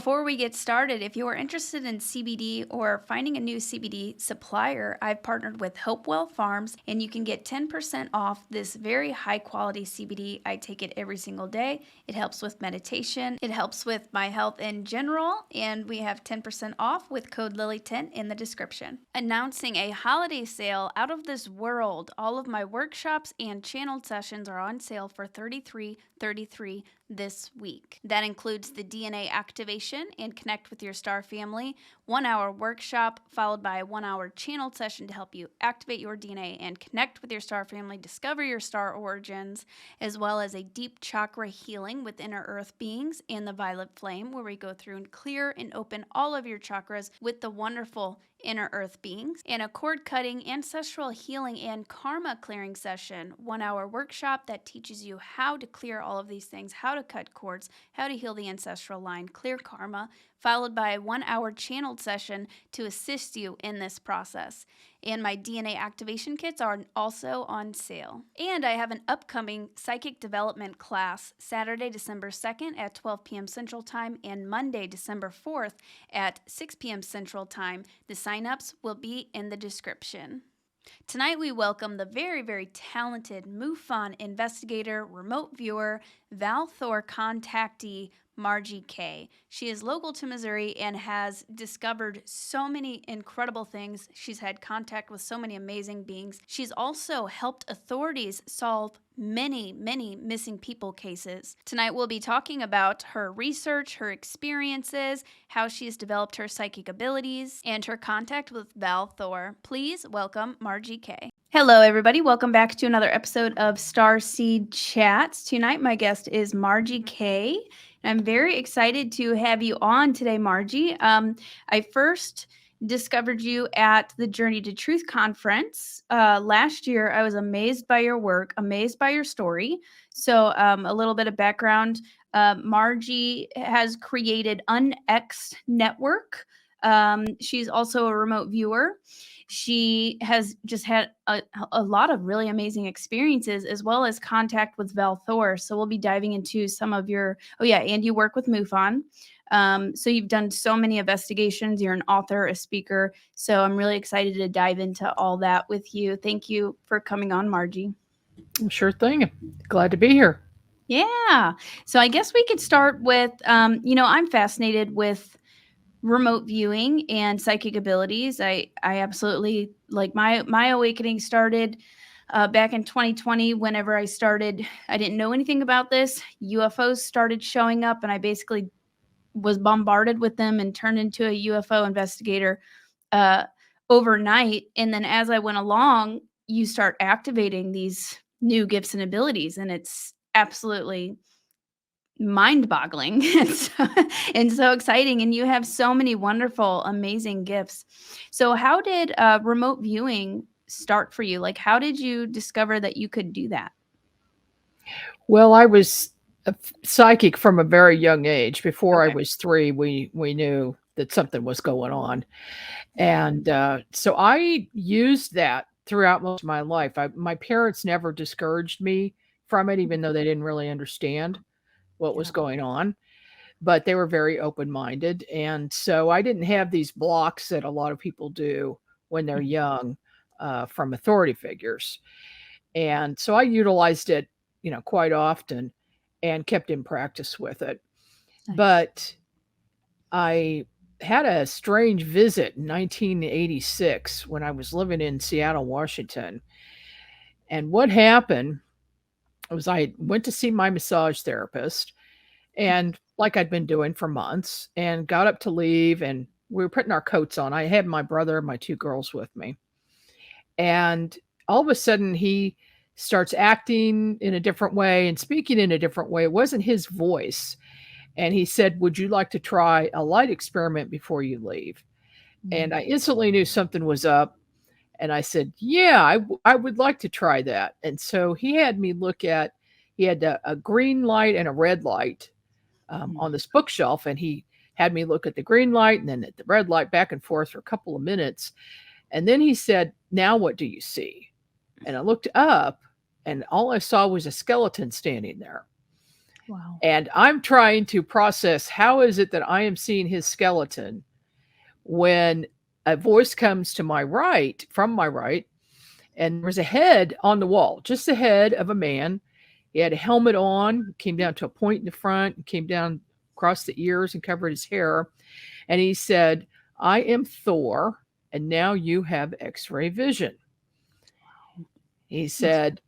Before we get started, if you are interested in CBD or finding a new CBD supplier, I've partnered with Hopewell Farms and you can get 10% off this very high quality CBD. I take it every single day. It helps with meditation. It helps with my health in general, and we have 10% off with code Lily10 in the description. Announcing a holiday sale out of this world. All of my workshops and channeled sessions are on sale for $33.33 this week. That includes the DNA activation and connect with your star family, 1 hour workshop followed by a 1 hour channeled session to help you activate your DNA and connect with your star family, discover your star origins, as well as a deep chakra healing with inner earth beings and the violet flame, where we go through and clear and open all of your chakras with the wonderful inner earth beings, and a cord cutting, ancestral healing, and karma clearing session, 1 hour workshop that teaches you how to clear all of these things, how to cut cords, how to heal the ancestral line, clear karma, followed by a 1 hour channeled session to assist you in this process. And my DNA activation kits are also on sale. And I have an upcoming psychic development class Saturday, December 2nd at 12 p.m. Central Time and Monday, December 4th at 6 p.m. Central Time. The signups will be in the description. Tonight we welcome the very, very talented MUFON investigator, remote viewer, Val Thor contactee, Margie K. She is local to Missouri and has discovered so many incredible things. She's had contact with so many amazing beings. She's also helped authorities solve many, many missing people cases. Tonight we'll be talking about her research, her experiences, how she's developed her psychic abilities, and her contact with Val Thor. Please welcome Margie K. Hello, everybody. Welcome back to another episode of Starseed Chats. Tonight, my guest is Margie K. And I'm very excited to have you on today, Margie. I first discovered you at the Journey to Truth conference last year. I was amazed by your work, amazed by your story. So a little bit of background. Margie has created UnX Network. She's also a remote viewer. She has just had a lot of really amazing experiences, as well as contact with Val Thor. So we'll be diving into some of your, and you work with MUFON. So you've done so many investigations. You're an author, a speaker. So I'm really excited to dive into all that with you. Thank you for coming on, Margie. Sure thing. Glad to be here. Yeah. So I guess we could start with, I'm fascinated with remote viewing and psychic abilities. I absolutely, like, my awakening started back in 2020. Whenever I didn't know anything about this. UFOs started showing up, and I basically was bombarded with them and turned into a UFO investigator overnight. And then as I went along, you start activating these new gifts and abilities, and it's absolutely mind-boggling and so exciting. And you have so many wonderful, amazing gifts. So how did remote viewing start for you? Like, how did you discover that you could do that? Well, I was a psychic from a very young age. Before I was 3, we knew that something was going on. And so I used that throughout most of my life. My parents never discouraged me from it, even though they didn't really understand what was going on. But they were very open-minded. And so I didn't have these blocks that a lot of people do when they're young from authority figures. And so I utilized it, quite often and kept in practice with it. Nice. But I had a strange visit in 1986 when I was living in Seattle, Washington. And what happened was I went to see my massage therapist, and like I'd been doing for months, and got up to leave, and we were putting our coats on. I had my brother and my 2 girls with me. And all of a sudden he starts acting in a different way and speaking in a different way. It wasn't his voice. And he said, "Would you like to try a light experiment before you leave?" And I instantly knew something was up. And I said, "Yeah, I would like to try that." And so he had a green light and a red light on this bookshelf. And he had me look at the green light and then at the red light, back and forth for a couple of minutes. And then he said, "Now what do you see?" And I looked up, and all I saw was a skeleton standing there. Wow. And I'm trying to process, how is it that I am seeing his skeleton when a voice comes to my right, from my right, and there was a head on the wall, just the head of a man. He had a helmet on, came down to a point in the front, came down across the ears and covered his hair. And he said, "I am Thor, and now you have X-ray vision." He said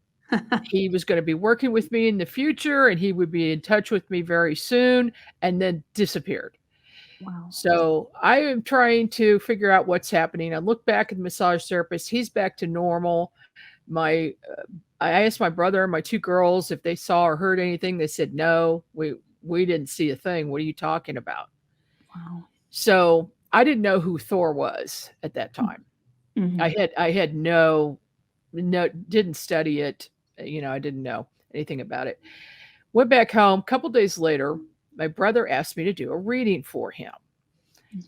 he was going to be working with me in the future and he would be in touch with me very soon, and then disappeared. Wow. So I am trying to figure out what's happening. I look back at the massage therapist. He's back to normal. I asked my brother and my two girls if they saw or heard anything. They said, no, we didn't see a thing. What are you talking about? Wow. So I didn't know who Thor was at that time. Mm-hmm. I had no, didn't study it. I didn't know anything about it. Went back home. A couple days later, my brother asked me to do a reading for him.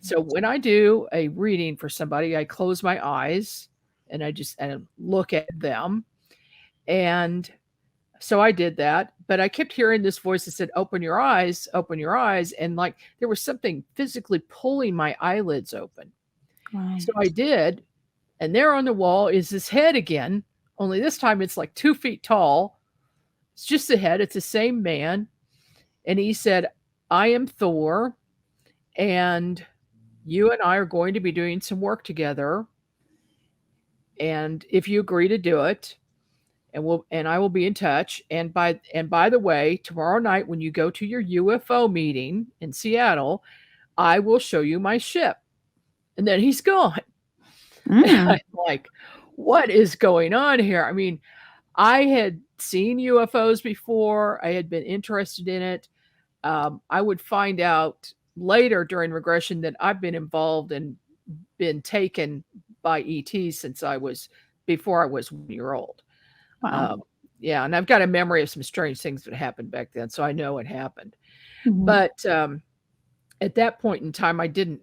So when I do a reading for somebody, I close my eyes and I just look at them. And so I did that, but I kept hearing this voice that said, open your eyes, open your eyes. And like there was something physically pulling my eyelids open. Wow. So I did. And there on the wall is this head again, only this time it's like 2 feet tall. It's just the head. It's the same man. And he said, I am Thor, and you and I are going to be doing some work together. And if you agree to do it, and I will be in touch. And by the way, tomorrow night when you go to your UFO meeting in Seattle, I will show you my ship. And then he's gone. And I'm like, what is going on here? I mean, I had seen UFOs before. I had been interested in it. I would find out later during regression that I've been involved and been taken by ETs since before I was 1 year old. Wow. Yeah, and I've got a memory of some strange things that happened back then, so I know it happened. Mm-hmm. But at that point in time, I didn't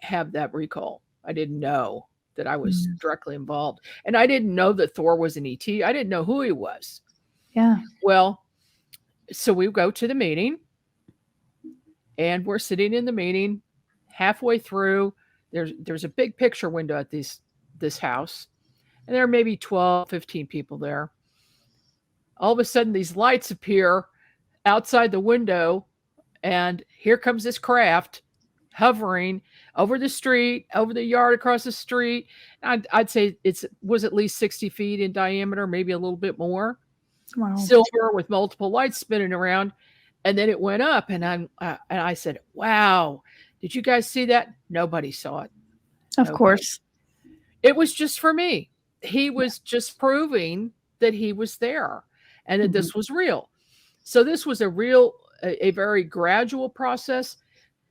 have that recall. I didn't know that I was directly involved, and I didn't know that Thor was an ET. I didn't know who he was. Yeah. Well, so we go to the meeting, and we're sitting in the meeting. Halfway through, there's a big picture window at this house, and there are maybe 12, 15 people there. All of a sudden, these lights appear outside the window, and here comes this craft hovering over the street, over the yard across the street. I'd say it was at least 60 feet in diameter, maybe a little bit more. Wow. Silver with multiple lights spinning around. And then it went up, and I said, wow, did you guys see that? Nobody saw it. Of course. It was just for me. He was just proving that he was there and that this was real. So this was a very gradual process,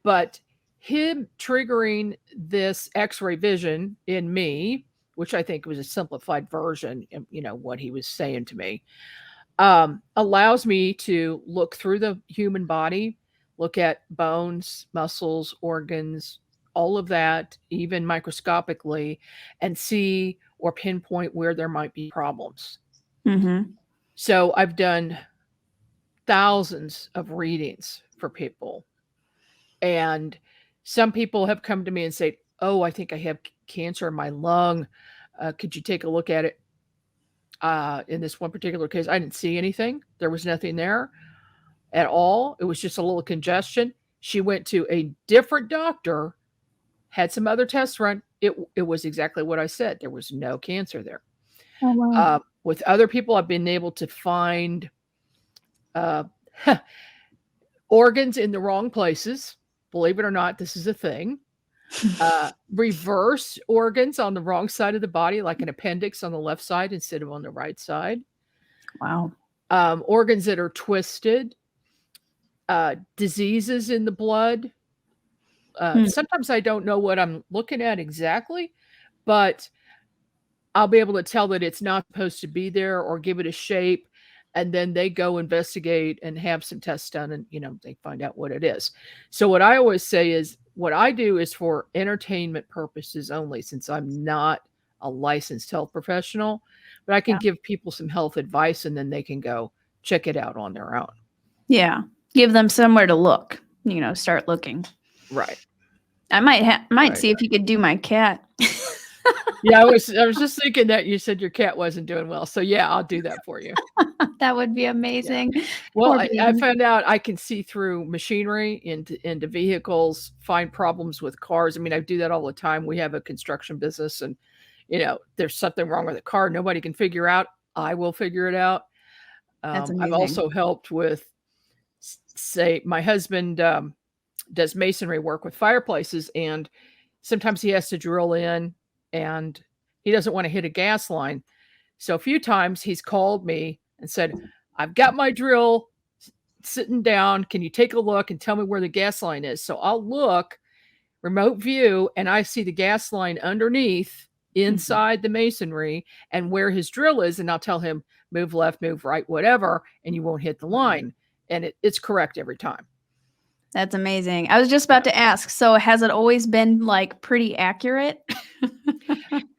but him triggering this X-ray vision in me, which I think was a simplified version, what he was saying to me, allows me to look through the human body, look at bones, muscles, organs, all of that, even microscopically, and see or pinpoint where there might be problems. Mm-hmm. So I've done thousands of readings for people. And some people have come to me and said, oh, I think I have cancer in my lung. Could you take a look at it? In this one particular case, I didn't see anything. There was nothing there at all. It was just a little congestion. She went to a different doctor, had some other tests run. It was exactly what I said. There was no cancer there. Oh, wow. With other people, I've been able to find organs in the wrong places. Believe it or not, this is a thing. Reverse organs on the wrong side of the body, like an appendix on the left side instead of on the right side. Wow. Organs that are twisted, diseases in the blood. Sometimes I don't know what I'm looking at exactly, but I'll be able to tell that it's not supposed to be there or give it a shape. And then they go investigate and have some tests done, and they find out what it is. So what I always say is, what I do is for entertainment purposes only, since I'm not a licensed health professional, but I can give people some health advice, and then they can go check it out on their own. Yeah. Give them somewhere to look. Start looking. Right. I might Right. see if you could do my cat. Yeah, I was just thinking that you said your cat wasn't doing well. So yeah, I'll do that for you. That would be Yeah. amazing. Well, Poor I baby. found out I can see through machinery into vehicles, find problems with cars. I mean, I do that all the time. We have a construction business, and there's something wrong with a car nobody can figure out. I will figure it out. That's I've amazing. also helped with, say, my husband does masonry work with fireplaces, and sometimes he has to drill in, and he doesn't want to hit a gas line. So a few times he's called me and said, I've got my drill sitting down. Can you take a look and tell me where the gas line is? So I'll look, remote view, and I see the gas line underneath inside the masonry and where his drill is. And I'll tell him, move left, move right, whatever, and you won't hit the line. And it's correct every time. That's amazing. I was just about to ask, so has it always been like pretty accurate?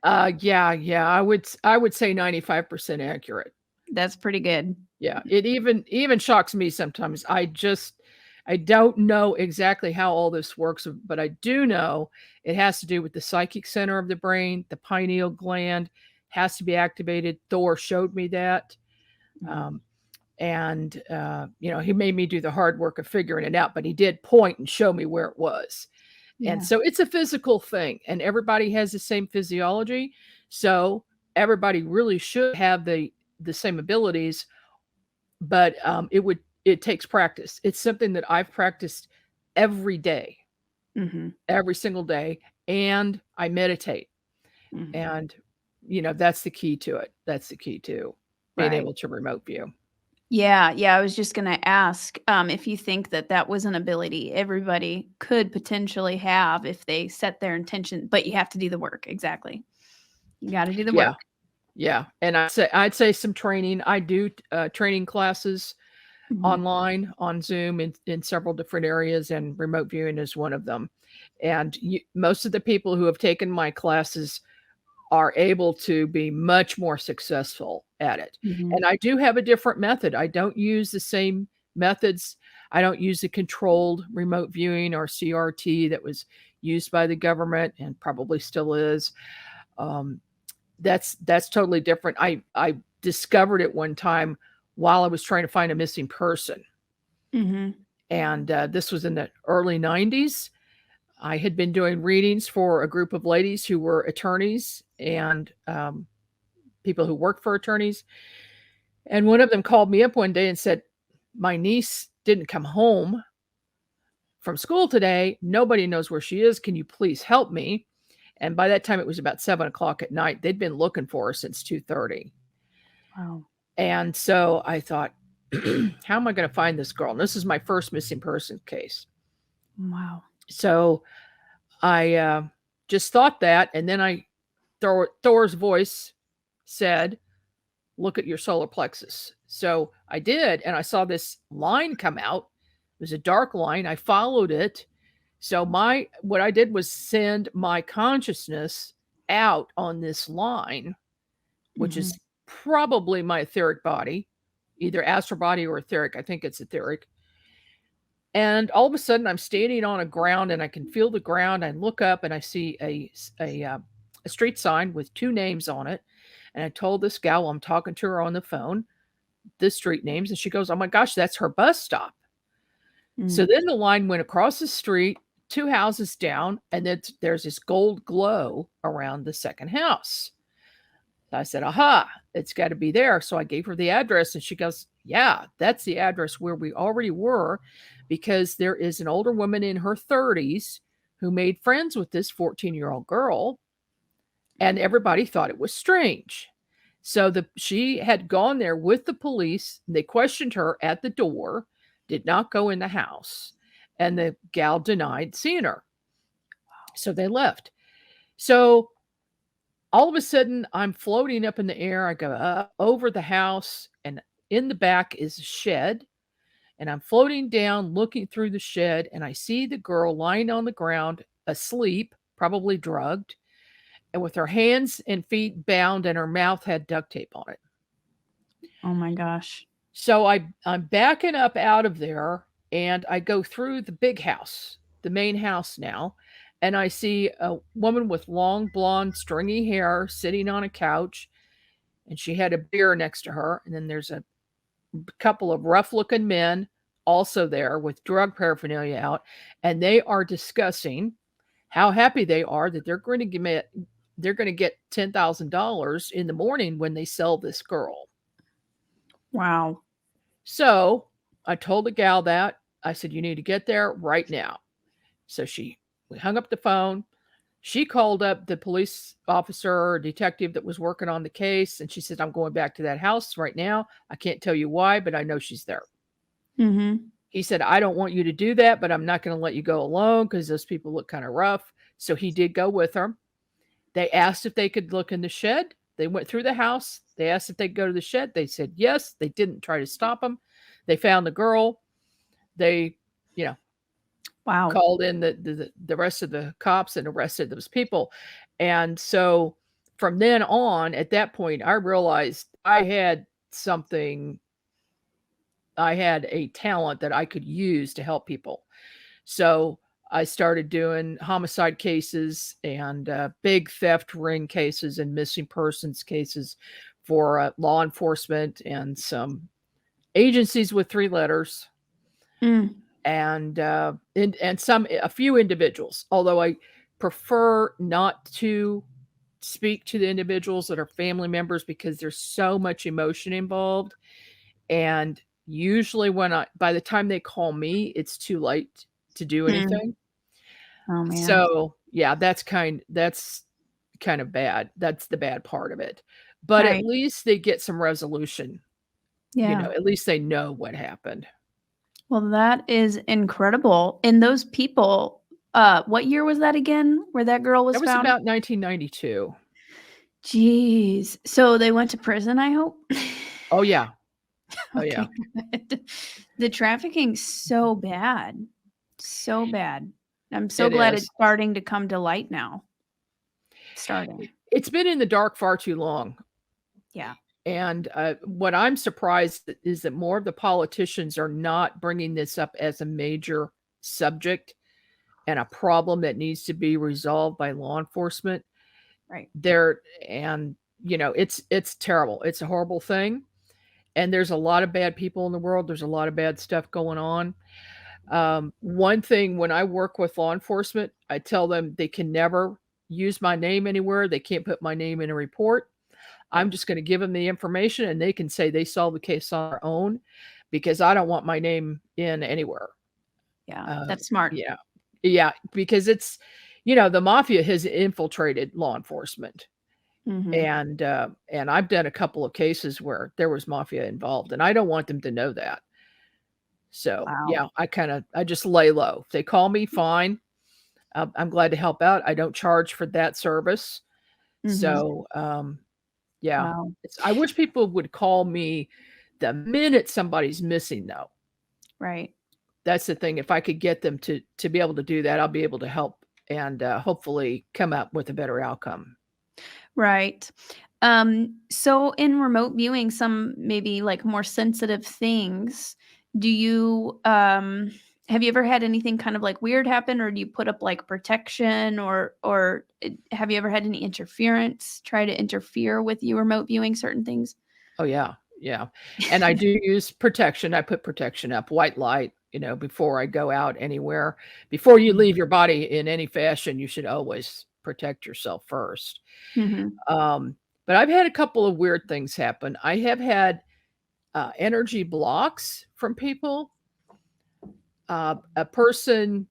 Yeah. I would say 95% accurate. That's pretty good. Yeah. It even shocks me sometimes. I don't know exactly how all this works, but I do know it has to do with the psychic center of the brain. The pineal gland has to be activated. Thor showed me that. Um, and he made me do the hard work of figuring it out, but he did point and show me where it was. Yeah. And so it's a physical thing, and everybody has the same physiology. So everybody really should have the same abilities, but it takes practice. It's something that I've practiced every day, every single day, and I meditate. And that's the key to it. That's the key to being Right. able to remote view. Yeah, I was just gonna ask, if you think that was an ability everybody could potentially have if they set their intention, but you have to do the work. Exactly. You gotta do the Yeah. work. Yeah. And I'd say some training. I do training classes online on Zoom in several different areas, and remote viewing is one of them. And most of the people who have taken my classes are able to be much more successful at it. And I do have a different method. I don't use the same methods. I don't use the controlled remote viewing or CRT that was used by the government and probably still is. That's totally different. I discovered it one time while I was trying to find a missing person. And this was in the early 90s. I had been doing readings for a group of ladies who were attorneys and people who worked for attorneys. And one of them called me up one day and said, my niece didn't come home from school today. Nobody knows where she is. Can you please help me? And by that time, it was about 7:00 at night. They'd been looking for her since 2:30. Wow. And so I thought, how am I going to find this girl? And this is my first missing person case. Wow. So I just thought that, and then Thor's voice said, look at your solar plexus. So I did, and I saw this line come out. It was a dark line. I followed it. So what I did was send my consciousness out on this line, which is probably my etheric body, either astral body or etheric. I think it's etheric. And all of a sudden, I'm standing on a ground, and I can feel the ground. I look up, and I see a street sign with two names on it. And I told this gal, while I'm talking to her on the phone, the street names, and she goes, "Oh my gosh, that's her bus stop." So then the line went across the street, 2 houses down, and then there's this gold glow around the second house. I said, aha, it's got to be there. So I gave her the address, and she goes, yeah, that's the address where we already were, because there is an older woman in her 30s who made friends with this 14-year-old girl, and everybody thought it was strange. So she had gone there with the police. They questioned her at the door, did not go in the house, and the gal denied seeing her. So they left. So all of a sudden, I'm floating up in the air. I go up over the house, and in the back is a shed. And I'm floating down, looking through the shed, and I see the girl lying on the ground, asleep, probably drugged, and with her hands and feet bound, and her mouth had duct tape on it. Oh my gosh. So I'm backing up out of there, and I go through the big house, the main house now, and I see a woman with long blonde stringy hair sitting on a couch, and she had a beer next to her, and then there's a couple of rough-looking men also there with drug paraphernalia out, and they are discussing how happy they are that they're going to get $10,000 in the morning when they sell this girl. Wow. So I told the gal that. I said, you need to get there right now. So we hung up the phone. She called up the police officer or detective that was working on the case, and she said, I'm going back to that house right now. I can't tell you why, but I know she's there. Mm-hmm. He said, I don't want you to do that, but I'm not going to let you go alone because those people look kind of rough. So he did go with her. They asked if they could look in the shed. They went through the house. They asked if they'd go to the shed. They said yes. They didn't try to stop them. They found the girl. They, Wow. called in the rest of the cops and arrested those people. And so from then on, at that point, I realized I had a talent that I could use to help people. So I started doing homicide cases and big theft ring cases and missing persons cases for law enforcement and some agencies with 3 letters Mm. and a few individuals. Although I prefer not to speak to the individuals that are family members because there's so much emotion involved, and usually by the time they call me, it's too late to do Mm. anything. Oh man. So, yeah, that's kind of bad. That's the bad part of it. But at Right. least they get some resolution. Yeah. At least they know what happened. Well, that is incredible. And those people, what year was that again where that girl was That was found? about 1992. Jeez. So they went to prison, I hope? Oh, yeah. Oh, yeah. Okay, good. The trafficking's so bad. So bad. I'm so It glad is. it's starting to come to light now. Starting. It's been in the dark far too long. Yeah. And what I'm surprised is that more of the politicians are not bringing this up as a major subject and a problem that needs to be resolved by law enforcement. Right. It's terrible. It's a horrible thing. And there's a lot of bad people in the world. There's a lot of bad stuff going on. One thing, when I work with law enforcement, I tell them they can never use my name anywhere. They can't put my name in a report. I'm just going to give them the information and they can say they solved the case on their own because I don't want my name in anywhere. Yeah. That's smart. Yeah. Yeah. Because the mafia has infiltrated law enforcement. Mhm. And I've done a couple of cases where there was mafia involved, and I don't want them to know that. So, Wow. yeah, I just lay low. If they call me, fine. I'm glad to help out. I don't charge for that service. Mhm. So, yeah, Wow. I wish people would call me the minute somebody's missing, though. Right. That's the thing. If I could get them to be able to do that, I'll be able to help and hopefully come up with a better outcome. Right. So in remote viewing, some maybe like more sensitive things, do you have you ever had anything kind of like weird happen, or do you put up like protection, or have you ever had any interference try to interfere with you remote viewing certain things? Oh, yeah, yeah, and I do use protection. I put protection up, white light, before I go out anywhere. Before you leave your body in any fashion, you should always protect yourself first. Mhm. But I've had a couple of weird things happen. I have had, energy blocks from people. A person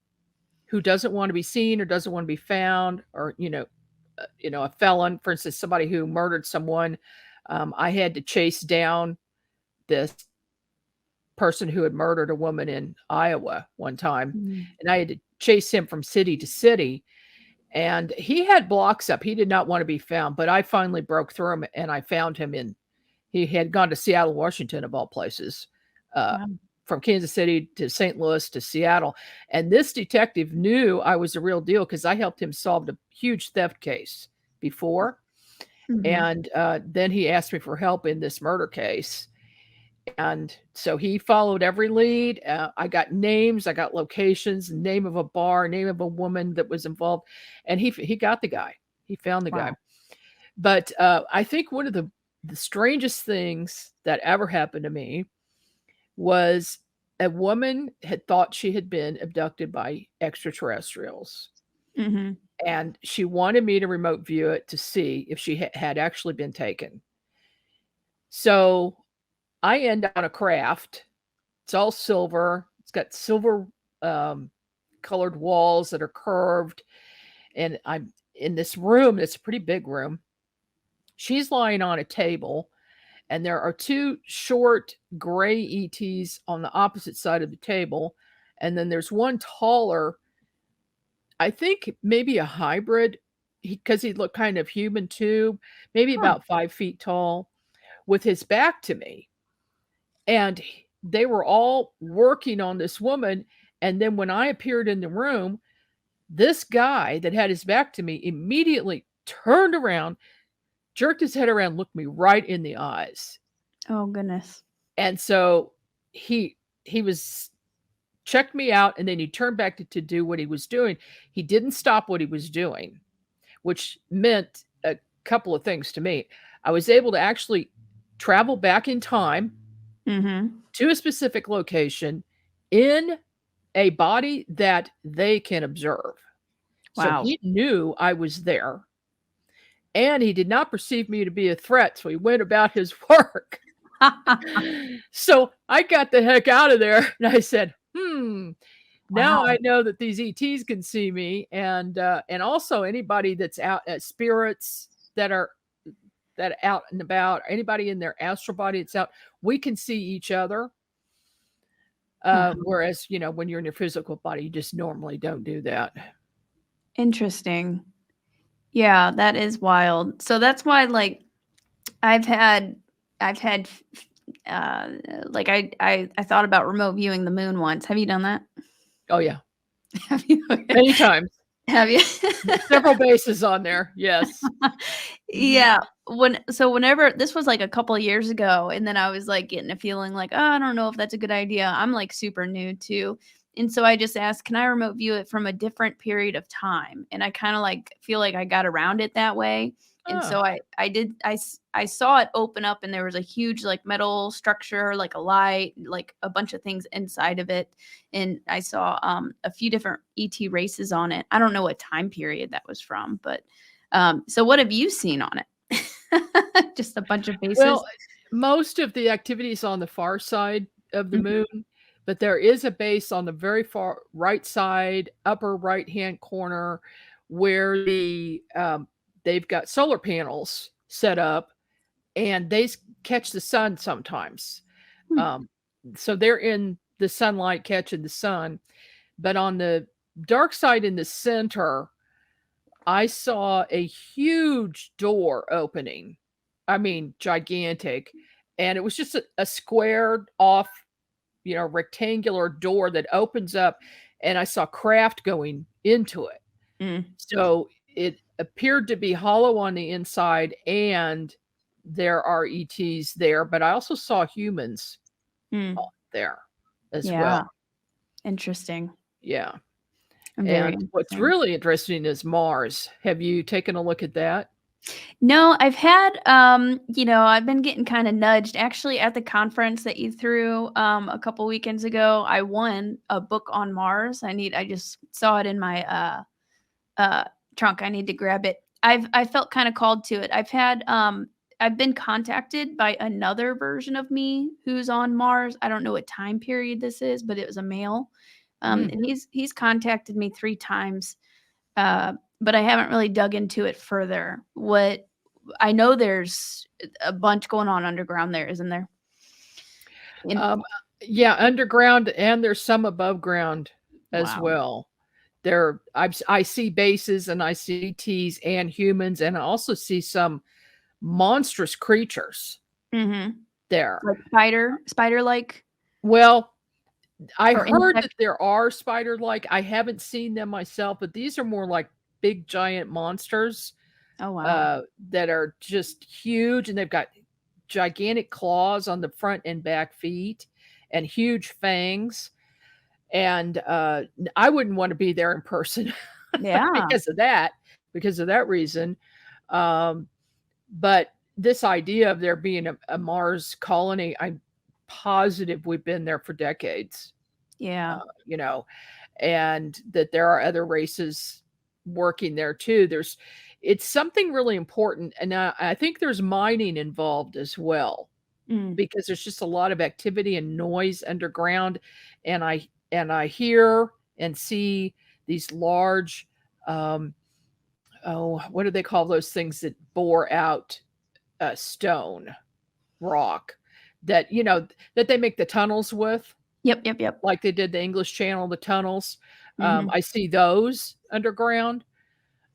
who doesn't wanna be seen or doesn't wanna be found or, a felon, for instance, somebody who murdered someone. I had to chase down this person who had murdered a woman in Iowa one time, Mm. and I had to chase him from city to city, and he had blocks up. He did not wanna be found, but I finally broke through him, and I found him he had gone to Seattle, Washington, of all places, uh, Wow. from Kansas City to St. Louis to Seattle, and this detective knew I was the real deal because I helped him solve a huge theft case before, Mhm. and, then he asked me for help in this murder case, And so he followed every lead. I got names, I got locations, name of a bar, name of a woman that was involved, and he got the guy. He found the guy. Wow. But I think one of the strangest things that ever happened to me was a woman had thought she had been abducted by extraterrestrials, Mm-hmm. and she wanted me to remote view it to see if she had actually been taken. So I end on a craft. It's all silver. It's got silver colored walls that are curved. And I'm in this room. It's a pretty big room. She's lying on a table, and there are two short gray ETs on the opposite side of the table. And then there's one taller, I think maybe a hybrid, because he looked kind of human too, maybe Huh. about 5 feet tall, with his back to me. And they were all working on this woman. And then when I appeared in the room, this guy that had his back to me immediately turned around, jerked his head around, looked me right in the eyes. Oh, goodness. And so he was checked me out, and then he turned back to do what he was doing. He didn't stop what he was doing, which meant a couple of things to me. I was able to actually travel back in time to a specific location in a body that they can observe. So Wow. he knew I was there, and he did not perceive me to be a threat. So he went about his work. So I got the heck out of there, and I said, now Wow. I know that these ETs can see me, and also anybody that's out spirits that are out and about, anybody in their astral body that's out, we can see each other. Wow. Whereas, when you're in your physical body, you just normally don't do that. Interesting. Yeah, that is wild. So that's why, like, I've had, like I thought about remote viewing the moon once. Have you done that? Oh yeah, Have you? many times. Have you? Several bases on there. Yes. Yeah. Whenever this was like a couple of years ago, and then I was like getting a feeling like, oh, I don't know if that's a good idea. I'm like super new too. And so I just asked, can I remote view it from a different period of time? And I kind of like feel like I got around it that way. And Oh. so I saw it open up, and there was a huge like metal structure, like a light, like a bunch of things inside of it. And I saw a few different ET races on it. I don't know what time period that was from, but so what have you seen on it? Just a bunch of faces? Well, most of the activities on the far side of the Mhm. moon, but there is a base on the very far right side, upper right-hand corner, where they've got solar panels set up, and they catch the sun sometimes. Hmm. Um, so they're in the sunlight catching the sun. But on the dark side in the center, I saw a huge door opening. I mean, gigantic. And it was just a squared off, rectangular door that opens up, and I saw craft going into it. Mm, So it appeared to be hollow on the inside, and there are ETs there, but I also saw humans mm. there as Yeah. well. Interesting. Yeah. Very And what's interesting. really interesting is Mars. Have you taken a look at that? No, I've had, I've been getting kind of nudged. Actually, at the conference that you threw a couple weekends ago, I won a book on Mars. I just saw it in my uh, trunk. I need to grab it. I felt kind of called to it. I've been contacted by another version of me who's on Mars. I don't know what time period this is, but it was a male. Mm. And he's contacted me 3 times, but I haven't really dug into it further. What I know, there's a bunch going on underground there, isn't there? In Um, yeah, underground, and there's some above ground as Wow. well. I see bases, and I see Ts and humans, and I also see some monstrous creatures Mhm. there. Like spider-like Well, I or heard insect? that there are spider-like. I haven't seen them myself, but these are more like big giant monsters Oh, wow. that are just huge, and they've got gigantic claws on the front and back feet and huge fangs. And I wouldn't want to be there in person Yeah. because of that reason. Um, but this idea of there being a Mars colony, I'm positive we've been there for decades, Yeah. you know, and that there are other races working there too. It's something really important. And I think there's mining involved as well, Mm. because there's just a lot of activity and noise underground. And I hear and see these large, um, oh, what do they call those things that bore out stone, rock, that that they make the tunnels with, Yep, yep, yep. like they did the English Channel, the tunnels. Mhm. I see those underground. Mhm.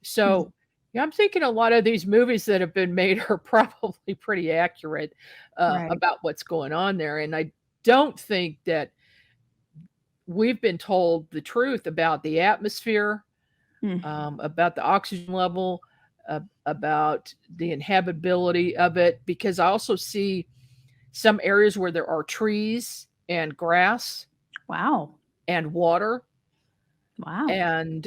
So yeah, I'm thinking a lot of these movies that have been made are probably pretty accurate Right. about what's going on there. And I don't think that we've been told the truth about the atmosphere, Mm. about the oxygen level, about the inhabitability of it, because I also see some areas where there are trees and grass Wow. and water. Wow. And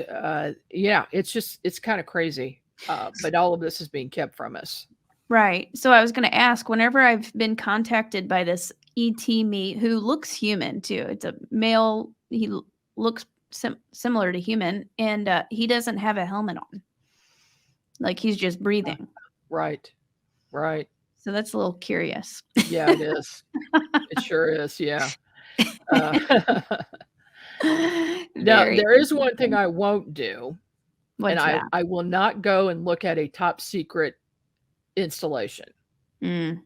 yeah, it's kind of crazy. But all of this is being kept from us. Right. So I was going to ask, whenever I've been contacted by this ET meat who looks human too. It's a male. Looks similar to human, and he doesn't have a helmet on. Like he's just Uh, breathing. Right, right. So that's a little curious. Yeah, it is. It sure is. Yeah. Uh, Now, Very there is one thing interesting. I won't do, and What's I that? I will not go and look at a top secret installation, Mm.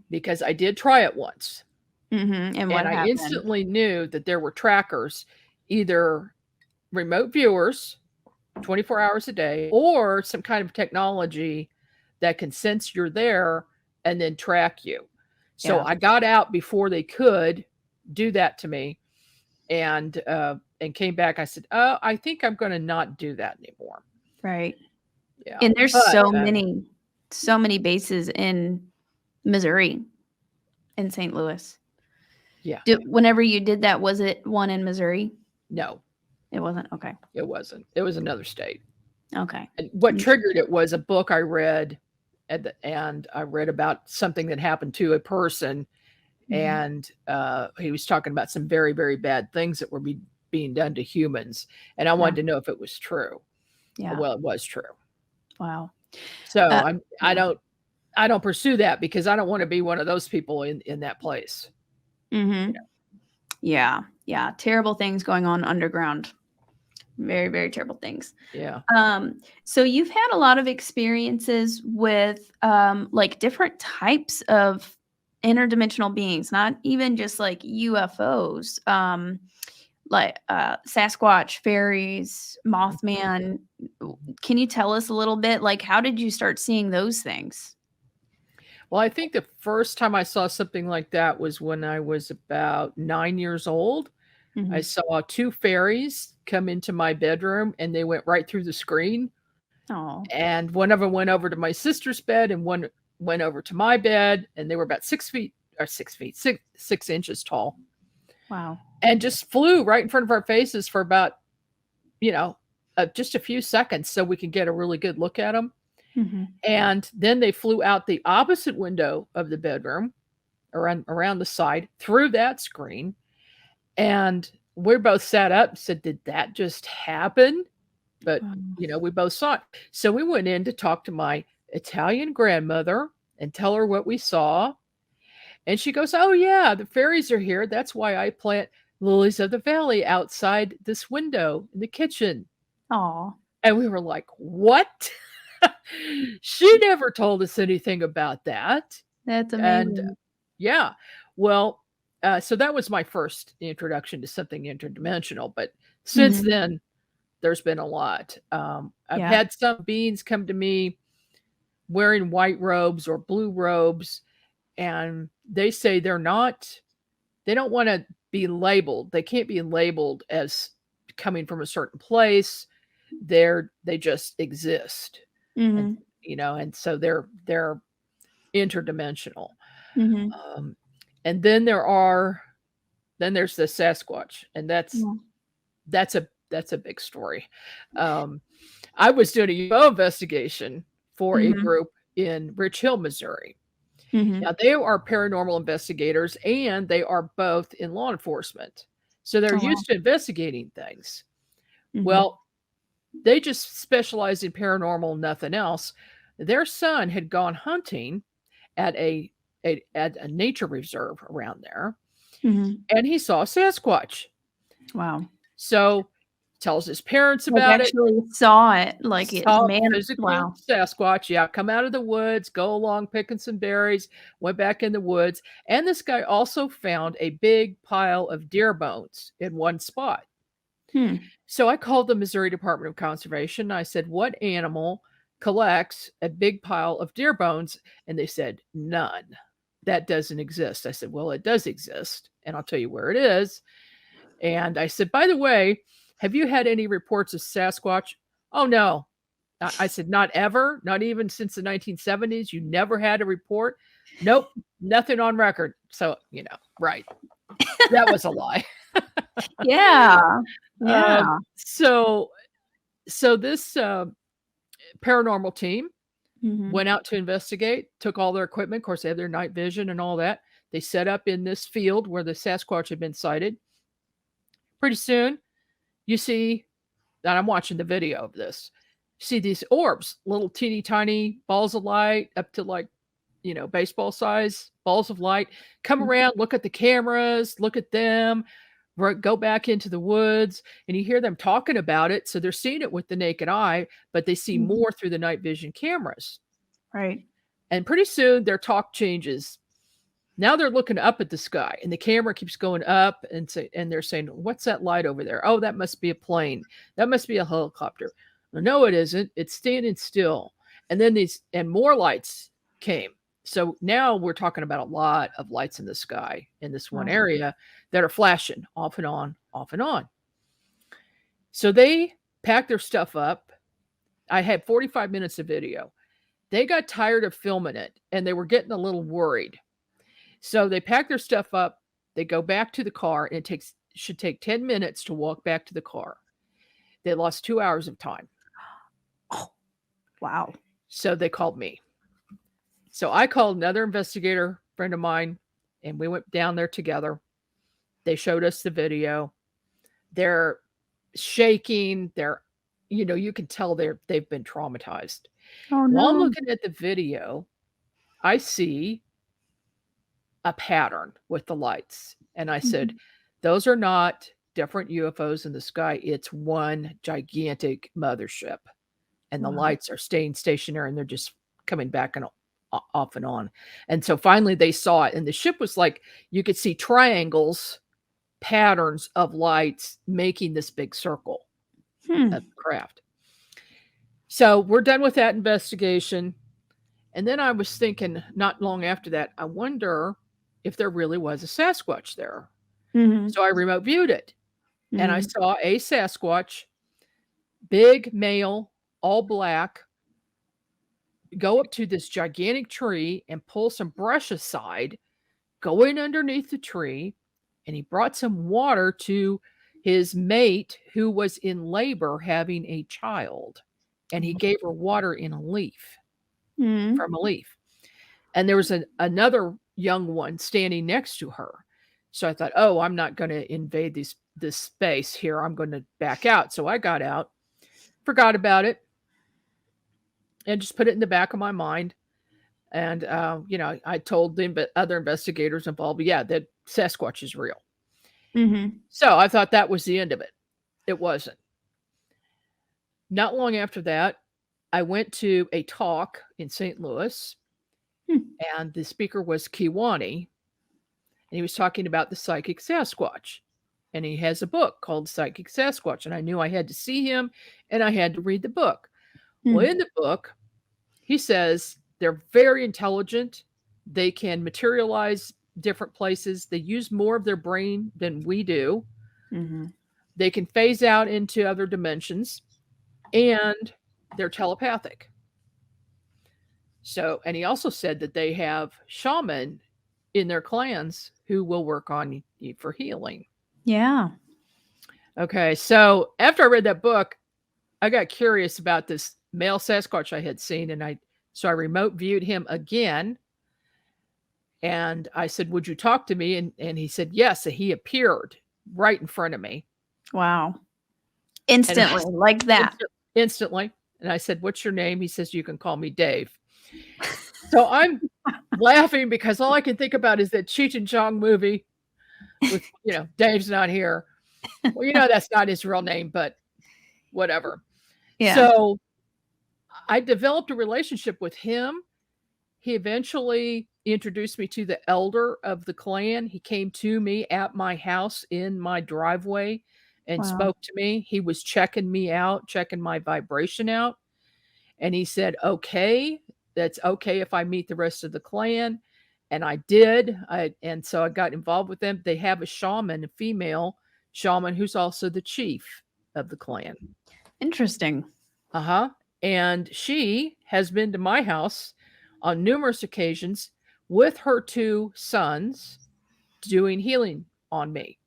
because I did try it once, Mhm. And and what I happened? instantly knew that there were trackers, either remote viewers 24 hours a day, or some kind of technology that can sense you're there and then track you. So Yeah. I got out before they could do that to me, and came back. I said, "Oh, I think I'm gonna not do that anymore." Right. Yeah, And there's but, so many bases in Missouri, in St. Louis. yeah, Whenever you did that, was it one in Missouri? no, It wasn't? Okay. it wasn't. It was another state. Okay. And what triggered Interesting. it was a book I read, and I read about something that happened to a person, Mhm. and he was talking about some very, very bad things that were being done to humans, and I Yeah. wanted to know if it was true. Yeah. Well, it was true. Wow. So Uh, I yeah. don't pursue that, because I don't want to be one of those people in that place. Mhm. Yeah. Yeah. Terrible things going on underground. Very, very terrible things. Yeah. So you've had a lot of experiences with like different types of interdimensional beings, not even just like UFOs, like Sasquatch, fairies, Mothman. Can you tell us a little bit? Like, how did you start seeing those things? Well, I think the first time I saw something like that was when I was about 9 years old. I Hmm. saw 2 fairies come into my bedroom, and they went right through the screen, Oh, and one of them went over to my sister's bed, and one went over to my bed, and they were about 6 feet, or 6 feet, 6 inches tall, wow. and just flew right in front of our faces for about, you know, just a few seconds so we could get a really good look at them. Hmm. And then they flew out the opposite window of the bedroom, around the side, through that screen, and we both sat up and said, "Did that just happen?" But, we both saw it. So we went in to talk to my Italian grandmother and tell her what we saw, and she goes, "Oh, yeah, the fairies are here. That's why I plant lilies of the valley outside this window in the kitchen." Oh, And we were like, "What?" She never told us anything about that. that's And amazing. yeah, well, so that was my first introduction to something interdimensional. But since Hmm. then, there's been a lot. I've Yeah. had some beings come to me wearing white robes or blue robes, and they say they don't want to be labeled. They can't be labeled as coming from a certain place. They just exist. And Hmm. and so they're interdimensional. Mm-hmm. And then there's the Sasquatch, and that's a big story. I was doing a UFO investigation for a Mm-hmm. group in Rich Hill, Missouri. Mm-hmm. Now, they are paranormal investigators and they are both in law enforcement. So they're Oh, wow. used to investigating things. Mm-hmm. Well, they just specialize in paranormal, nothing else. Their son had gone hunting at at a nature reserve around there, Mm-hmm. and he saw Sasquatch. Wow. So tells his parents Like about it. actually saw it, like it Saw man. physical Wow. Sasquatch, yeah, come out of the woods, go along picking some berries, went back in the woods. And this guy also found a big pile of deer bones in one spot. Hmm. So I called the Missouri Department of Conservation. I said, "What animal collects a big pile of deer bones?" And they said, "None. That doesn't exist." I said, "Well, it does exist, and I'll tell you where it is." And I said, "By the way, have you had any reports of Sasquatch?" "Oh, no." I said, "Not ever? Not even since the 1970s? You never had a report?" "Nope, nothing on record." So, right. That was a lie. Yeah. Um, Yeah. so so this paranormal team Mm-hmm. went out to investigate, took all their equipment. Of course, they have their night vision and all that. They set up in this field where the Sasquatch had been sighted. Pretty soon, you see, and I'm watching the video of this, you see these orbs, little teeny tiny balls of light up to like, baseball size balls of light, come around, look at the cameras, look at them, go back into the woods, and you hear them talking about it. So they're seeing it with the naked eye, but they see Mm-hmm. more through the night vision cameras. Right. And pretty soon their talk changes. Now they're looking up at the sky, and the camera keeps going up, and they're saying, "What's that light over there? Oh, that must be a plane. That must be a helicopter." No, it isn't. It's standing still. And then more lights came. So now we're talking about a lot of lights in the sky in this one Wow. area that are flashing off and on, off and on. So they packed their stuff up. I had 45 minutes of video. They got tired of filming it, and they were getting a little worried. So they pack their stuff up, they go back to the car, and should take 10 minutes to walk back to the car. They lost 2 hours of time. Oh, wow. So they called me. So I called another investigator friend of mine, and we went down there together. They showed us the video. They're shaking. You can tell they've been traumatized. Oh While I'm no. looking at the video, I see a pattern with the lights. And I said, Mhm. "Those are not different UFOs in the sky. It's one gigantic mothership. And the Wow. lights are staying stationary and they're just coming back and off and on." And so finally they saw it. And the ship was like, you could see triangles, patterns of lights making this big circle Hmm. of the craft. So we're done with that investigation. And then I was thinking not long after that, I wonder if there really was a Sasquatch there. Mm-hmm. So I remote viewed it and I Mm-hmm. saw a Sasquatch, big male, all black, go up to this gigantic tree and pull some brush aside, go in underneath the tree, and he brought some water to his mate who was in labor having a child. And he gave her water in a leaf, Mm-hmm. from a leaf. And there was another young one standing next to her. So I thought, oh, I'm not going to invade this space here. I'm going to back out. So I got out, forgot about it, and just put it in the back of my mind. And I told the other investigators involved, yeah, that Sasquatch is real. Mm-hmm. So I thought that was the end of it. It wasn't. Not long after that, I went to a talk in St. Louis, Hmm. and the speaker was Kiwani, and he was talking about the psychic Sasquatch. And he has a book called Psychic Sasquatch. And I knew I had to see him and I had to read the book. Well, in the book, he says they're very intelligent. They can materialize different places. They use more of their brain than we do. Mm-hmm. They can phase out into other dimensions, and they're telepathic. So, and he also said that they have shaman in their clans who will work on you for healing. Yeah. Okay, so after I read that book, I got curious about this male Sasquatch I had seen, and I remote viewed him again, and I said, "Would you talk to me?" And he said, "Yes." And he appeared right in front of me, Wow. and I Instantly, like that. instantly. And I said, "What's your name?" He says, "You can call me Dave." So I'm laughing because all I can think about is that Cheech and Chong movie with, Dave's not here. Well, that's not his real name, but whatever. Yeah. So I developed a relationship with him. He eventually introduced me to the elder of the clan. He came to me at my house in my driveway and Wow. spoke to me. He was checking me out, checking my vibration out. And he said, "Okay, that's okay if I meet the rest of the clan." And I did. And so I got involved with them. They have a shaman, a female shaman, who's also the chief of the clan. Interesting. Uh-huh. And she has been to my house on numerous occasions with her two sons doing healing on me.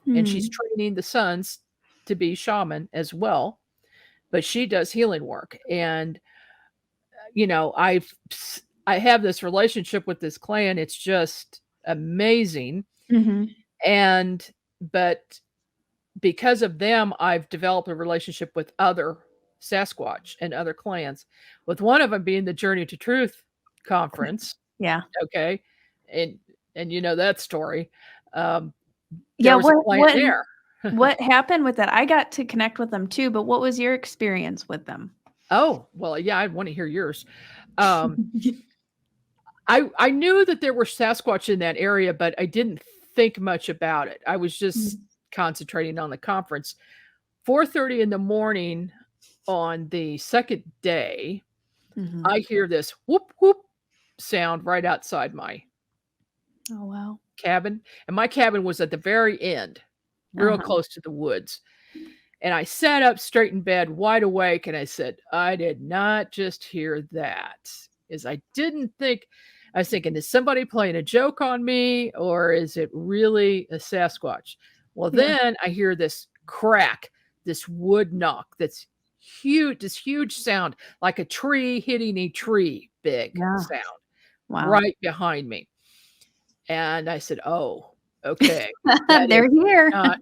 And she's Hmm. training the sons to be shaman as well, but she does healing work. And I have this relationship with this clan. It's just amazing. Mhm. And but because of them, I've developed a relationship with other Sasquatch and other clans, with one of them being the Journey to Truth conference. Yeah. Okay. And you know that story. Um, Yeah, there was a what clan what there. what happened with that? I got to connect with them too, but what was your experience with them? Oh, well, yeah, I want to hear yours. Um, I knew that there were Sasquatch in that area, but I didn't think much about it. I was just Mm. concentrating on the conference. 4:30 in the morning on the second day, Mhm. I hear this whoop whoop sound right outside my Oh, wow. cabin, and my cabin was at the very end, real Uh-huh. close to the woods. And I sat up straight in bed, wide awake, and I said, "I did not just hear that." Is I didn't think I was thinking, "Is somebody playing a joke on me, or is it really a Sasquatch?" Well, Yeah. then I hear this crack, this wood knock that's huge, this huge sound, like a tree hitting a tree, big Yeah. sound Wow. right behind me. And I said, "Oh, okay. That is They're here. not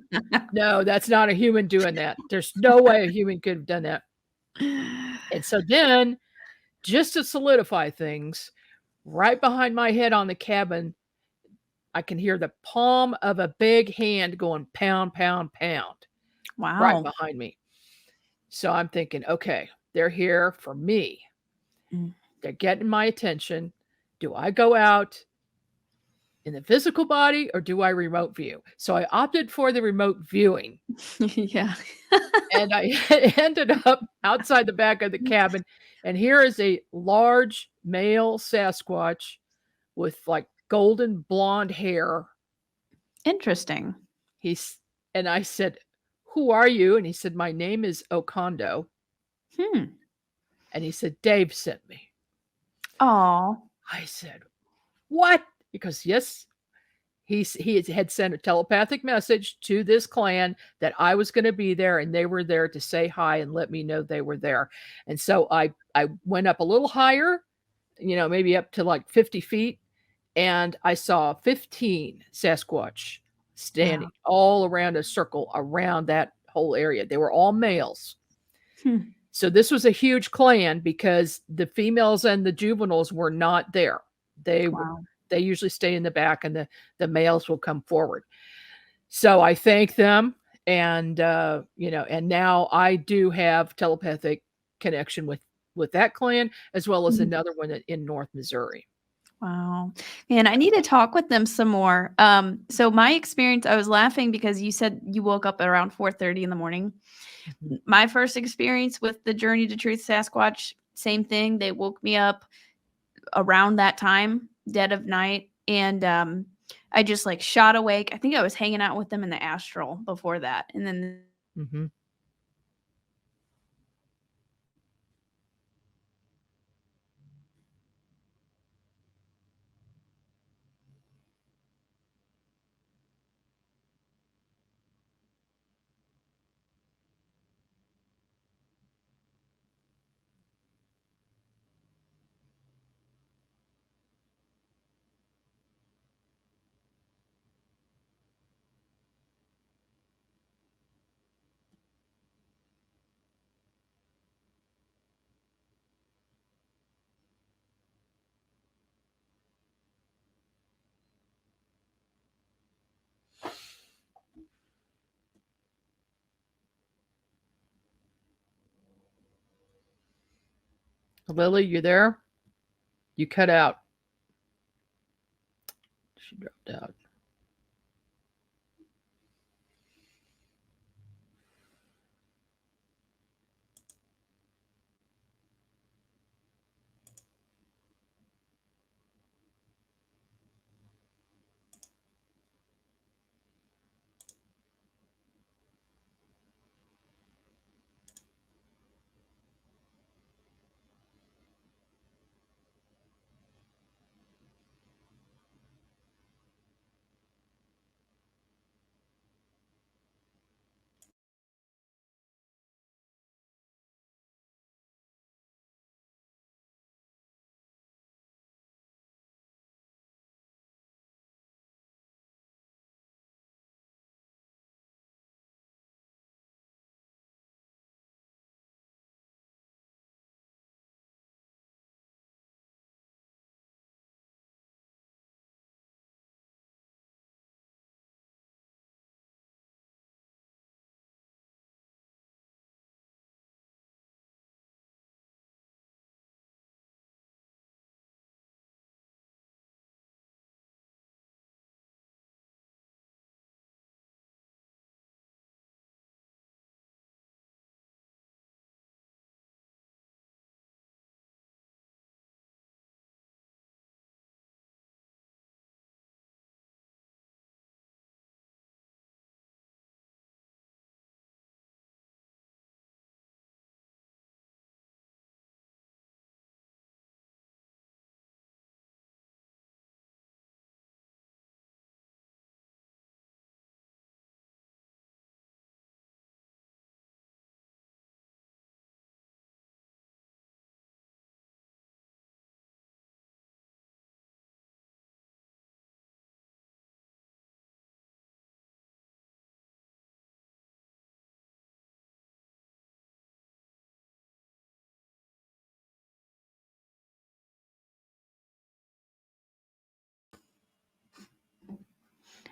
no, that's not a human doing that. There's no way a human could have done that." And so then, just to solidify things, right behind my head on the cabin, I can hear the palm of a big hand going pound, pound, pound right Wow. behind me. So I'm thinking, okay, they're here for me. Mm. They're getting my attention. Do I go out in the physical body or do I remote view? So I opted for the remote viewing. Yeah. And I ended up outside the back of the cabin, and here is a large male Sasquatch with like golden blonde hair. Interesting. He's and I said, "Who are you?" And he said, "My name is Okondo." Hmm. And he said, "Dave sent me." Aw. I said, "What?" Because yes, he had sent a telepathic message to this clan that I was going to be there, and they were there to say hi and let me know they were there. And so I went up a little higher, maybe up to like 50 feet, and I saw 15 Sasquatch Wow. standing all around a circle around that whole area. They were all males. Hmm. So this was a huge clan because the females and the juveniles were not there. They were Wow. they usually stay in the back and the males will come forward. So I thank them and and now I do have telepathic connection with that clan as well as Mhm. another one in North Missouri. Wow. Man, I need to talk with them some more. So my experience, I was laughing because you said you woke up around 4:30 in the morning. Mhm. My first experience with the Journey to Truth Sasquatch, same thing. They woke me up around that time, dead of night, and I just like shot awake. I think I was hanging out with them in the astral before that, and then Mhm. Lily, you there? You cut out. She dropped out.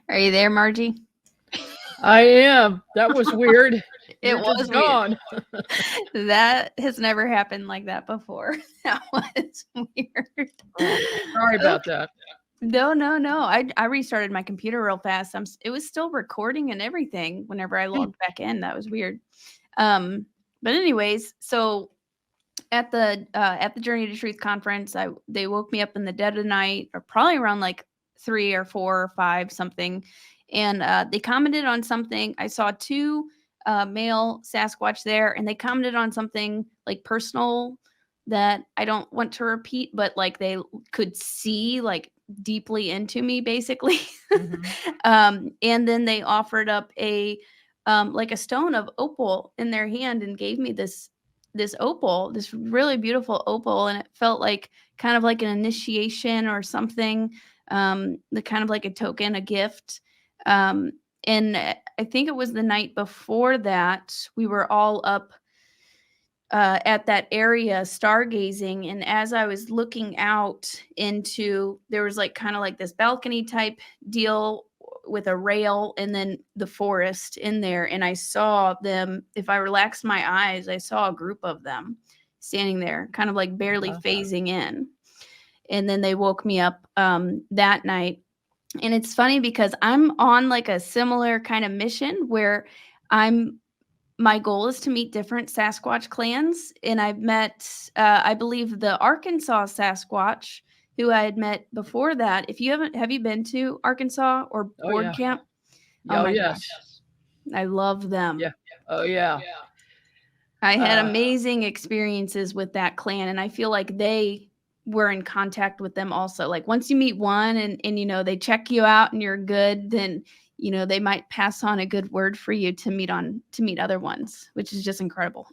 Are you there, Margie? I am. That was weird. It You're was just weird. gone. That has never happened like that before. That was weird. Oh, sorry about that. No, no, no. I restarted my computer real fast. It was still recording and everything whenever I logged back in. That was weird. But anyways, so at the Journey to Truth conference, they woke me up in the dead of night, or probably around like 3 or 4 or 5 something, and they commented on something. I saw 2 male Sasquatch there, and they commented on something like personal that I don't want to repeat, but like they could see like deeply into me, basically. Mhm. And then they offered up a like a stone of opal in their hand and gave me this opal, this really beautiful opal, and it felt like kind of like an initiation or something, the kind of like a token, a gift. Um, and I think it was the night before that we were all up at that area stargazing, and as I was looking out into, there was like kind of like this balcony type deal with a rail and then the forest in there, and I saw them. If I relaxed my eyes, I saw a group of them standing there kind of like barely phasing in, and then they woke me up that night. And it's funny because I'm on like a similar kind of mission where I'm my goal is to meet different Sasquatch clans, and I've met, I believe, the Arkansas Sasquatch, who I had met before that. If you haven't, have you been to Arkansas or Oh board yeah. camp? Oh Oh my yes. gosh, I love them. Yeah. Oh yeah. I had Uh, amazing experiences with that clan, and I feel like they were in contact with them also. Like once you meet one and you know they check you out and you're good, then you know they might pass on a good word for you to meet other ones, which is just incredible.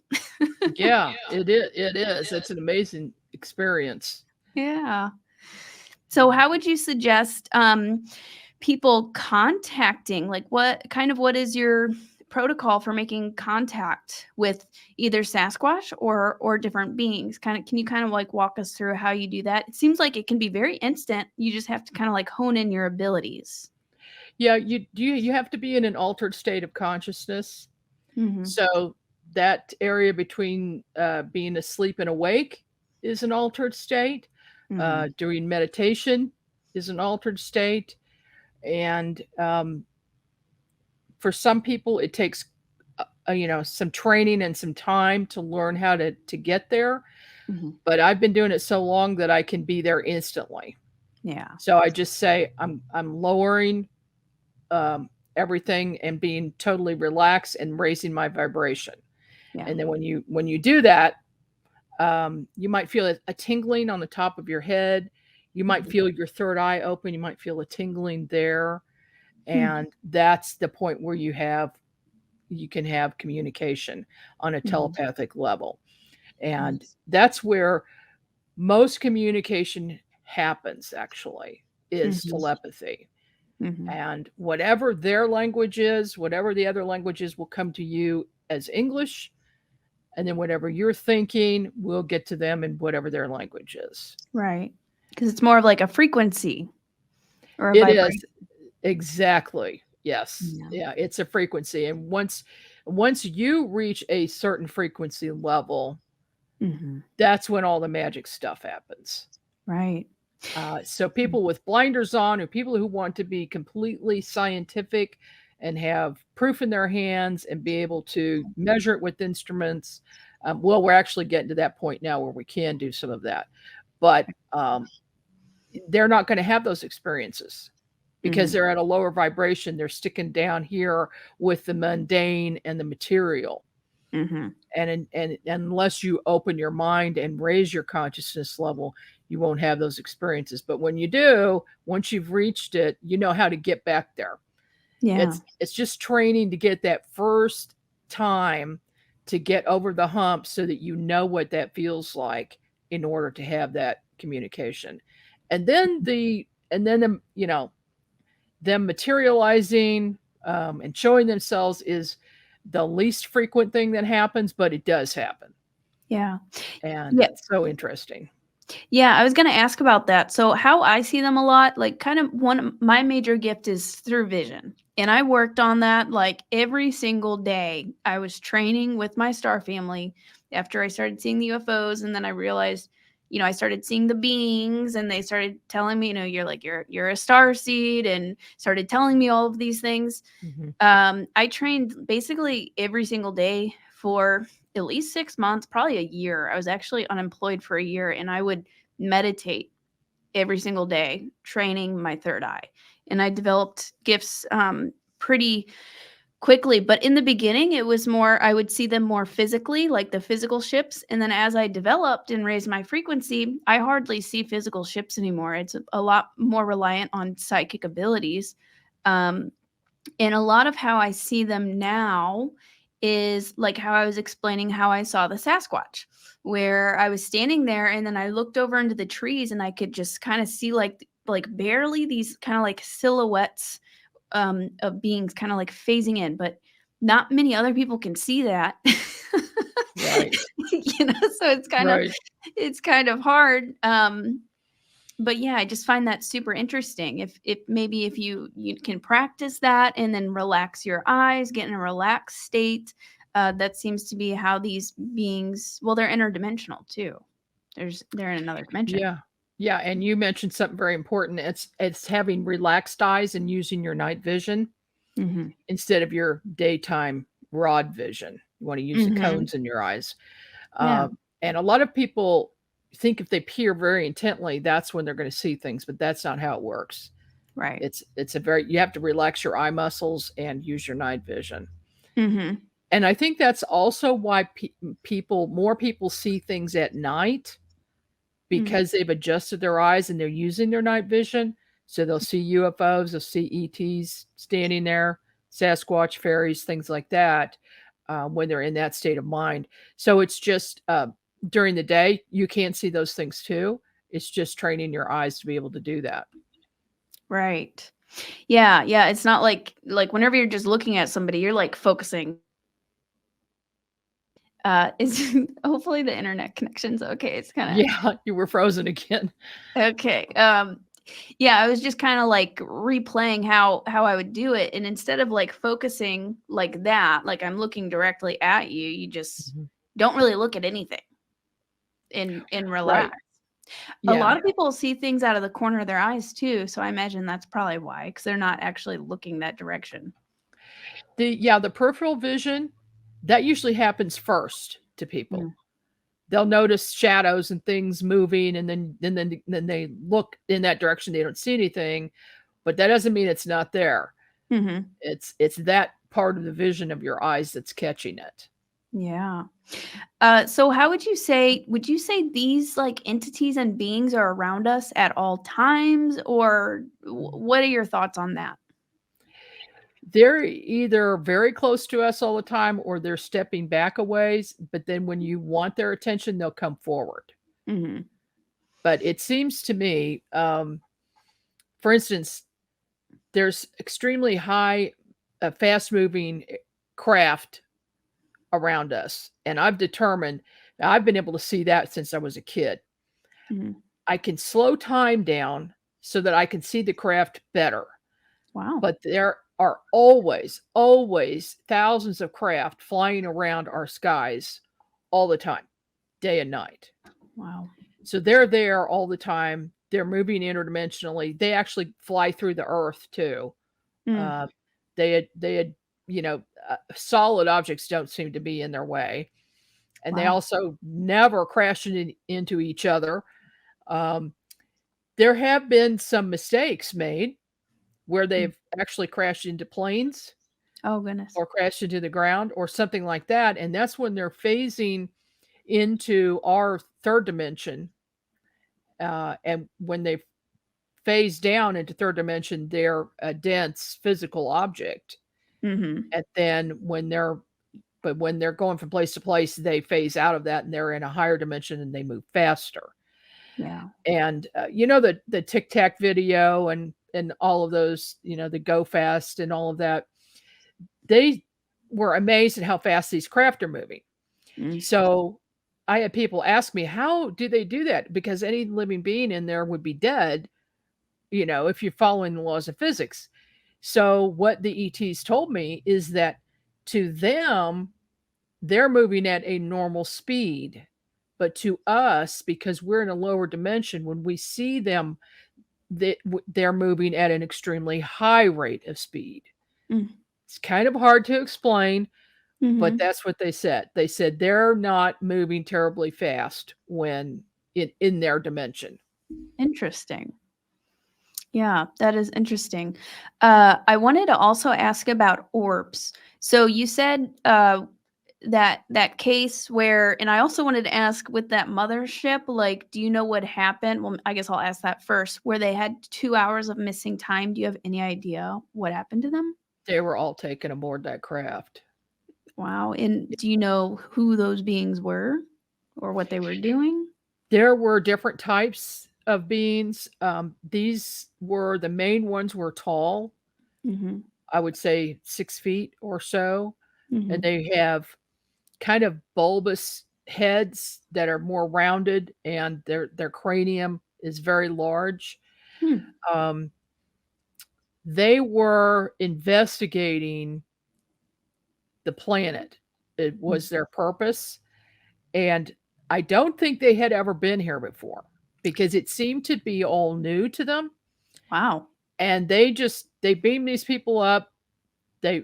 yeah, it is. It is. It's an amazing experience. Yeah. So how would you suggest people contacting? Like what is your protocol for making contact with either Sasquatch or different beings? Kind of can you kind of like walk us through how you do that? It seems like it can be very instant. You just have to kind of like hone in your abilities. Yeah, you have to be in an altered state of consciousness. Mhm. So that area between being asleep and awake is an altered state. Mm-hmm. Doing meditation is an altered state. And for some people, it takes some training and some time to learn how to get there. Mm-hmm. But I've been doing it so long that I can be there instantly. Yeah. So I just say I'm lowering everything and being totally relaxed and raising my vibration. Yeah. And then when you do that, you might feel a tingling on the top of your head. You might Mhm. feel your third eye open. You might feel a tingling there. Hmm. And that's the point where you can have communication on a Mhm. telepathic level. And Nice. that's where most communication happens, actually, is Mhm. telepathy. Mhm. And whatever their language is, whatever the other languages will come to you as English. And then whatever you're thinking will get to them in whatever their language is. Right. Because it's more of like a frequency or a It is. vibration. Exactly. Yes. Yeah. Yeah, it's a frequency. And once you reach a certain frequency level, Mm-hmm. that's when all the magic stuff happens. Right. So people with blinders on, or people who want to be completely scientific and have proof in their hands and be able to measure it with instruments. Well, we're actually getting to that point now where we can do some of that, but they're not going to have those experiences because Mm-hmm. they're at a lower vibration. They're sticking down here with the mundane and the material. Mm-hmm. And unless you open your mind and raise your consciousness level, you won't have those experiences. But when you do, once you've reached it, you know how to get back there. Yeah. It's just training to get that first time to get over the hump so that you know what that feels like in order to have that communication. And then them materializing and showing themselves is the least frequent thing that happens, but it does happen. Yeah. And Yeah. it's so interesting. Yeah, I was going to ask about that. So, how I see them a lot, like, kind of my major gift is through vision. And I worked on that like every single day. I was training with my star family after I started seeing the UFOs. And then I realized, I started seeing the beings and they started telling me, you're a star seed, and started telling me all of these things. Mm-hmm. I trained basically every single day for at least 6 months, probably a year. I was actually unemployed for a year, and I would meditate every single day, training my third eye. And I developed gifts pretty quickly. But in the beginning, it was more, I would see them more physically, like the physical ships. And then as I developed and raised my frequency, I hardly see physical ships anymore. It's a lot more reliant on psychic abilities. Um, and a lot of how I see them now is like how I was explaining how I saw the Sasquatch, where I was standing there and then I looked over into the trees and I could just kind of see like barely these kind of like silhouettes of beings kind of like phasing in, but not many other people can see that. Right. So Right. it's kind of hard. But yeah, I just find that super interesting. If maybe if you can practice that and then relax your eyes, get in a relaxed state, that seems to be how these beings. Well, they're interdimensional too. They're in another dimension. Yeah. Yeah. And you mentioned something very important. It's having relaxed eyes and using your night vision Mm-hmm. instead of your daytime rod vision. You want to use the Mm-hmm. cones in your eyes. Yeah. Uh, and a lot of people think if they peer very intently, that's when they're going to see things, but that's not how it works. Right. You have to relax your eye muscles and use your night vision. Mm-hmm. And I think that's also why more people see things at night, Mm-hmm. because they've adjusted their eyes and they're using their night vision. So they'll see UFOs, they'll see ETs standing there, Sasquatch, fairies, things like that, when they're in that state of mind. So it's just during the day, you can't see those things too. It's just training your eyes to be able to do that. Right. Yeah. Yeah. It's not like whenever you're just looking at somebody, you're like focusing. Is hopefully the internet connection's okay. It's kind of Yeah, you were frozen again. okay. Yeah, I was just kind of like replaying how I would do it, and instead of like focusing like that, like I'm looking directly at you, you just Mhm. don't really look at anything. and Right. relax. A Yeah. lot of people see things out of the corner of their eyes too, so I imagine that's probably why, because 'cause they're not actually looking that direction. The peripheral vision, that usually happens first to people. Mm. They'll notice shadows and things moving, and then they look in that direction, they don't see anything, but that doesn't mean it's not there. Mhm. It's that part of the vision of your eyes that's catching it. Yeah. So how would you say these, like, entities and beings are around us at all times, or what are your thoughts on that? They're either very close to us all the time or they're stepping back a ways, but then when you want their attention, they'll come forward. Mhm. But it seems to me, for instance, there's extremely high, fast moving craft around us. And I've determined, I've been able to see that since I was a kid. Mhm. I can slow time down so that I can see the craft better. Wow. But there are always, always thousands of craft flying around our skies all the time, day and night. Wow. So they're there all the time. They're moving interdimensionally. They actually fly through the earth too. Mm. Uh, they had, solid objects don't seem to be in their way, and they Wow. also never crash into each other. Um, there have been some mistakes made where Mm. they've actually crashed into planes Oh, goodness. or crashed into the ground or something like that, and that's when they're phasing into our third dimension. And when they phase down into third dimension, they're a dense physical object. Mhm. And then when they're going from place to place, they phase out of that and they're in a higher dimension and they move faster. Yeah. And the Tic Tac video and all of those, the Go Fast and all of that, they were amazed at how fast these craft are moving. Mm. So I had people ask me, how do they do that? Because any living being in there would be dead, if you're following the laws of physics. So what the ETs told me is that to them, they're moving at a normal speed. But to us, because we're in a lower dimension, when we see them, they're moving at an extremely high rate of speed. Mm. It's kind of hard to explain, but Mhm. that's what they said. They said they're not moving terribly fast when in their dimension. Interesting. Yeah, that is interesting. I wanted to also ask about orbs. So you said that case where, and I also wanted to ask with that mothership, like, do you know what happened? Well, I guess I'll ask that first. Where they had 2 hours of missing time. Do you have any idea what happened to them? They were all taken aboard that craft. Wow. And do you know who those beings were or what they were doing? There were different types of beings. These were the main ones were tall, Mm-hmm. I would say 6 feet or so, and Mm-hmm. they have kind of bulbous heads that are more rounded, and their cranium is very large. Hmm. Um, they were investigating the planet. It was their purpose, and I don't think they had ever been here before because it seemed to be all new to them, Wow. and they beamed these people up, they,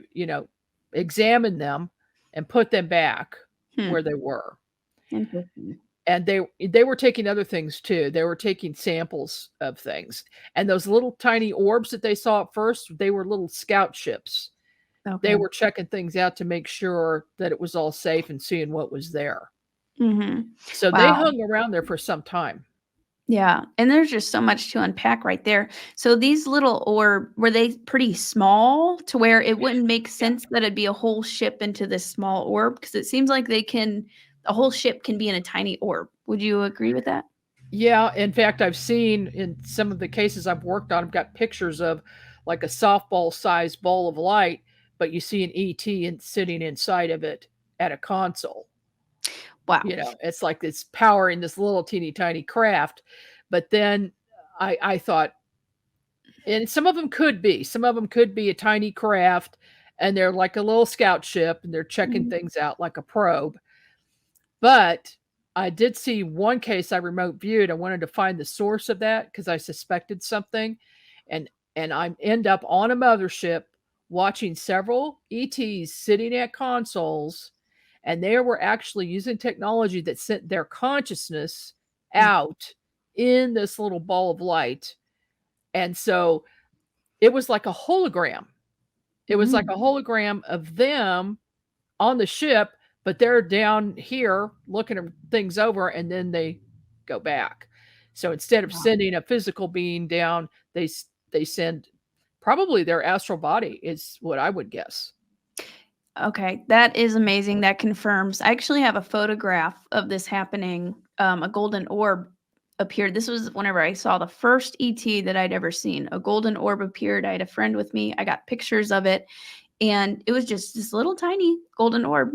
examined them and put them back where Hmm. they were. Interesting. And they were taking other things too. They were taking samples of things. And those little tiny orbs that they saw at first, they were little scout ships. They Okay. were checking things out to make sure that it was all safe and seeing what was there. Mm-hmm. So they Wow. hung around there for some time. Yeah, and there's just so much to unpack right there. So these little orb, were they pretty small to where it wouldn't make Yeah. sense that it'd be a whole ship into this small orb? Because it seems like a whole ship can be in a tiny orb. Would you agree with that? Yeah, in fact, I've seen in some of the cases I've worked on, I've got pictures of like a softball-sized ball of light, but you see an ET sitting inside of it at a console. Wow. It's like it's powering this little teeny tiny craft. But then I thought, and some of them could be a tiny craft, and they're like a little scout ship, and they're checking Mhm. things out like a probe. But I did see one case I remote viewed. I wanted to find the source of that because I suspected something, and I end up on a mothership watching several ETs sitting at consoles, and they were actually using technology that sent their consciousness Mm. out in this little ball of light, and so it was like a hologram. It was like Mm. a hologram of them on the ship, but they're down here looking at things over and then they go back. So instead of Wow. sending a physical being down, they send probably their astral body is what I would guess. Okay, that is amazing. That confirms. I actually have a photograph of this happening. A golden orb appeared. This was whenever I saw the first ET that I'd ever seen. A golden orb appeared. I had a friend with me. I got pictures of it, and it was just this little tiny golden orb.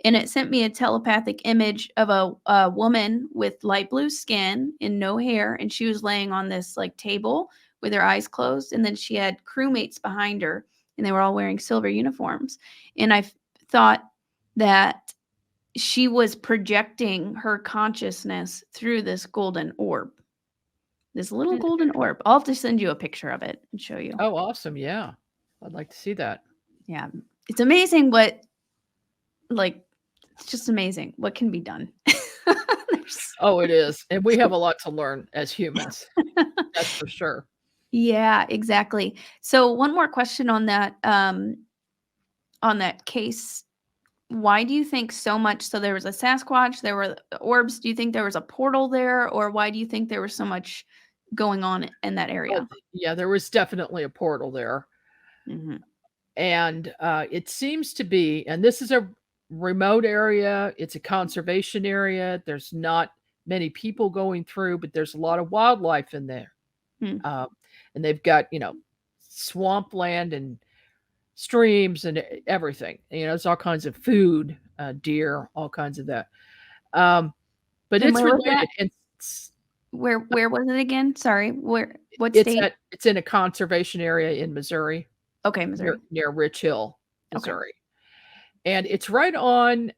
And it sent me a telepathic image of a woman with light blue skin and no hair. And she was laying on this like table with her eyes closed. And then she had crewmates behind her, and they were all wearing silver uniforms. And thought that she was projecting her consciousness through this golden orb, this little Hmm. golden orb. I'll have to send you a picture of it and show you. Oh, awesome. Yeah. I'd like to see that. Yeah. It's amazing what, like, it's just amazing what can be done. There's- Oh, it is. And we have a lot to learn as humans. That's for sure. yeah, exactly. So one more question on that case. Why do you think so much? So there was a Sasquatch, there were orbs. Do you think there was a portal there, or why do you think there was so much going on in that Oh, area? yeah, there was definitely a portal there. Hmm. And it seems to be, and this is a remote area, it's a conservation area. There's not many people going through, but there's a lot of wildlife in there. Hmm. Um, and they've got, swampland and streams and everything. There's all kinds of food, deer, all kinds of that. But And it's where was related. that? And Where was it again? Sorry, what it's state? it's in a conservation area in Missouri, Okay, near Missouri. Rich Hill, Okay. Missouri. And it's right on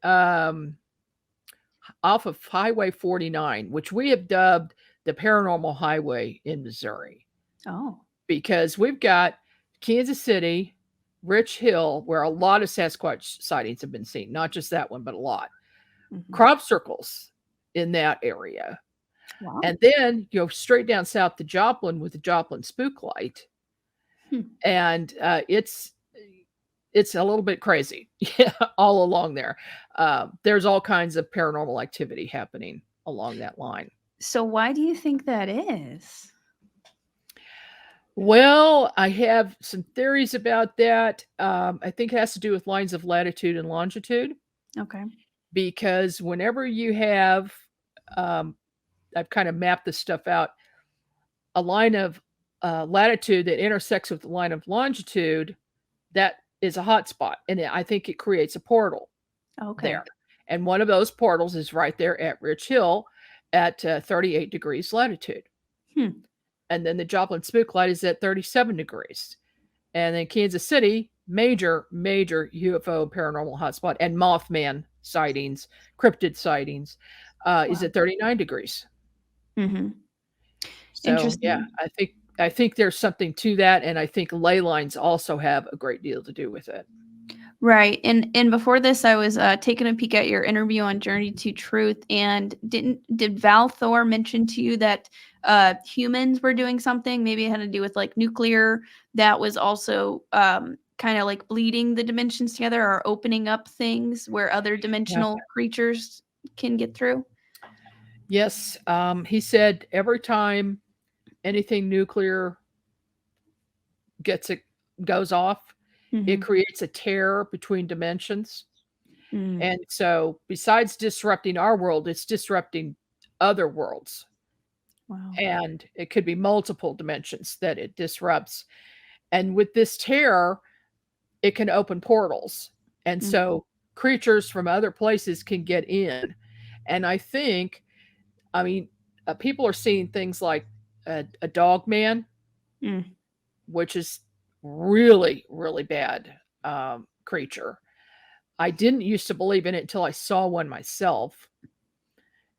off of Highway 49, which we have dubbed the paranormal highway in Missouri, Oh. because we've got Kansas City, Rich Hill, where a lot of Sasquatch sightings have been seen, not just that one, but a lot. Mhm. Crop circles in that area. Wow. And then you go straight down south to Joplin with the Joplin Spook Light. Hmm. And it's a little bit crazy all along there. There's all kinds of paranormal activity happening along that line. So why do you think that is? Well, I have some theories about that. I think it has to do with lines of latitude and longitude, Okay. because whenever you have, um, I've kind of mapped this stuff out, a line of latitude that intersects with the line of longitude, that is a hot spot. And I think it creates a portal Okay. there. And one of those portals is right there at Rich Hill at 38 degrees latitude. Hmm. And then the Joplin Spook Light is at 37 degrees. And then Kansas City, major UFO paranormal hotspot, and Mothman sightings, cryptid sightings, is Wow. at 39 degrees. Mm-hmm. So yeah, Interesting. I think there's something to that, and I think ley lines also have a great deal to do with it. Right. And before this, I was taking a peek at your interview on Journey to Truth, and did Val Thor mention to you that humans were doing something? Maybe it had to do with like nuclear that was also kind of like bleeding the dimensions together or opening up things where other Yeah. dimensional creatures can get through. Yes, he said every time anything nuclear gets it goes off, it Mm-hmm. creates a tear between dimensions. Mm. And so besides disrupting our world, it's disrupting other worlds. Wow. And it could be multiple dimensions that it disrupts. And with this tear, it can open portals. And Mm. so creatures from other places can get in. And I mean, people are seeing things like a dog man, Mm. which is really, really bad creature. I didn't used to believe in it until I saw one myself.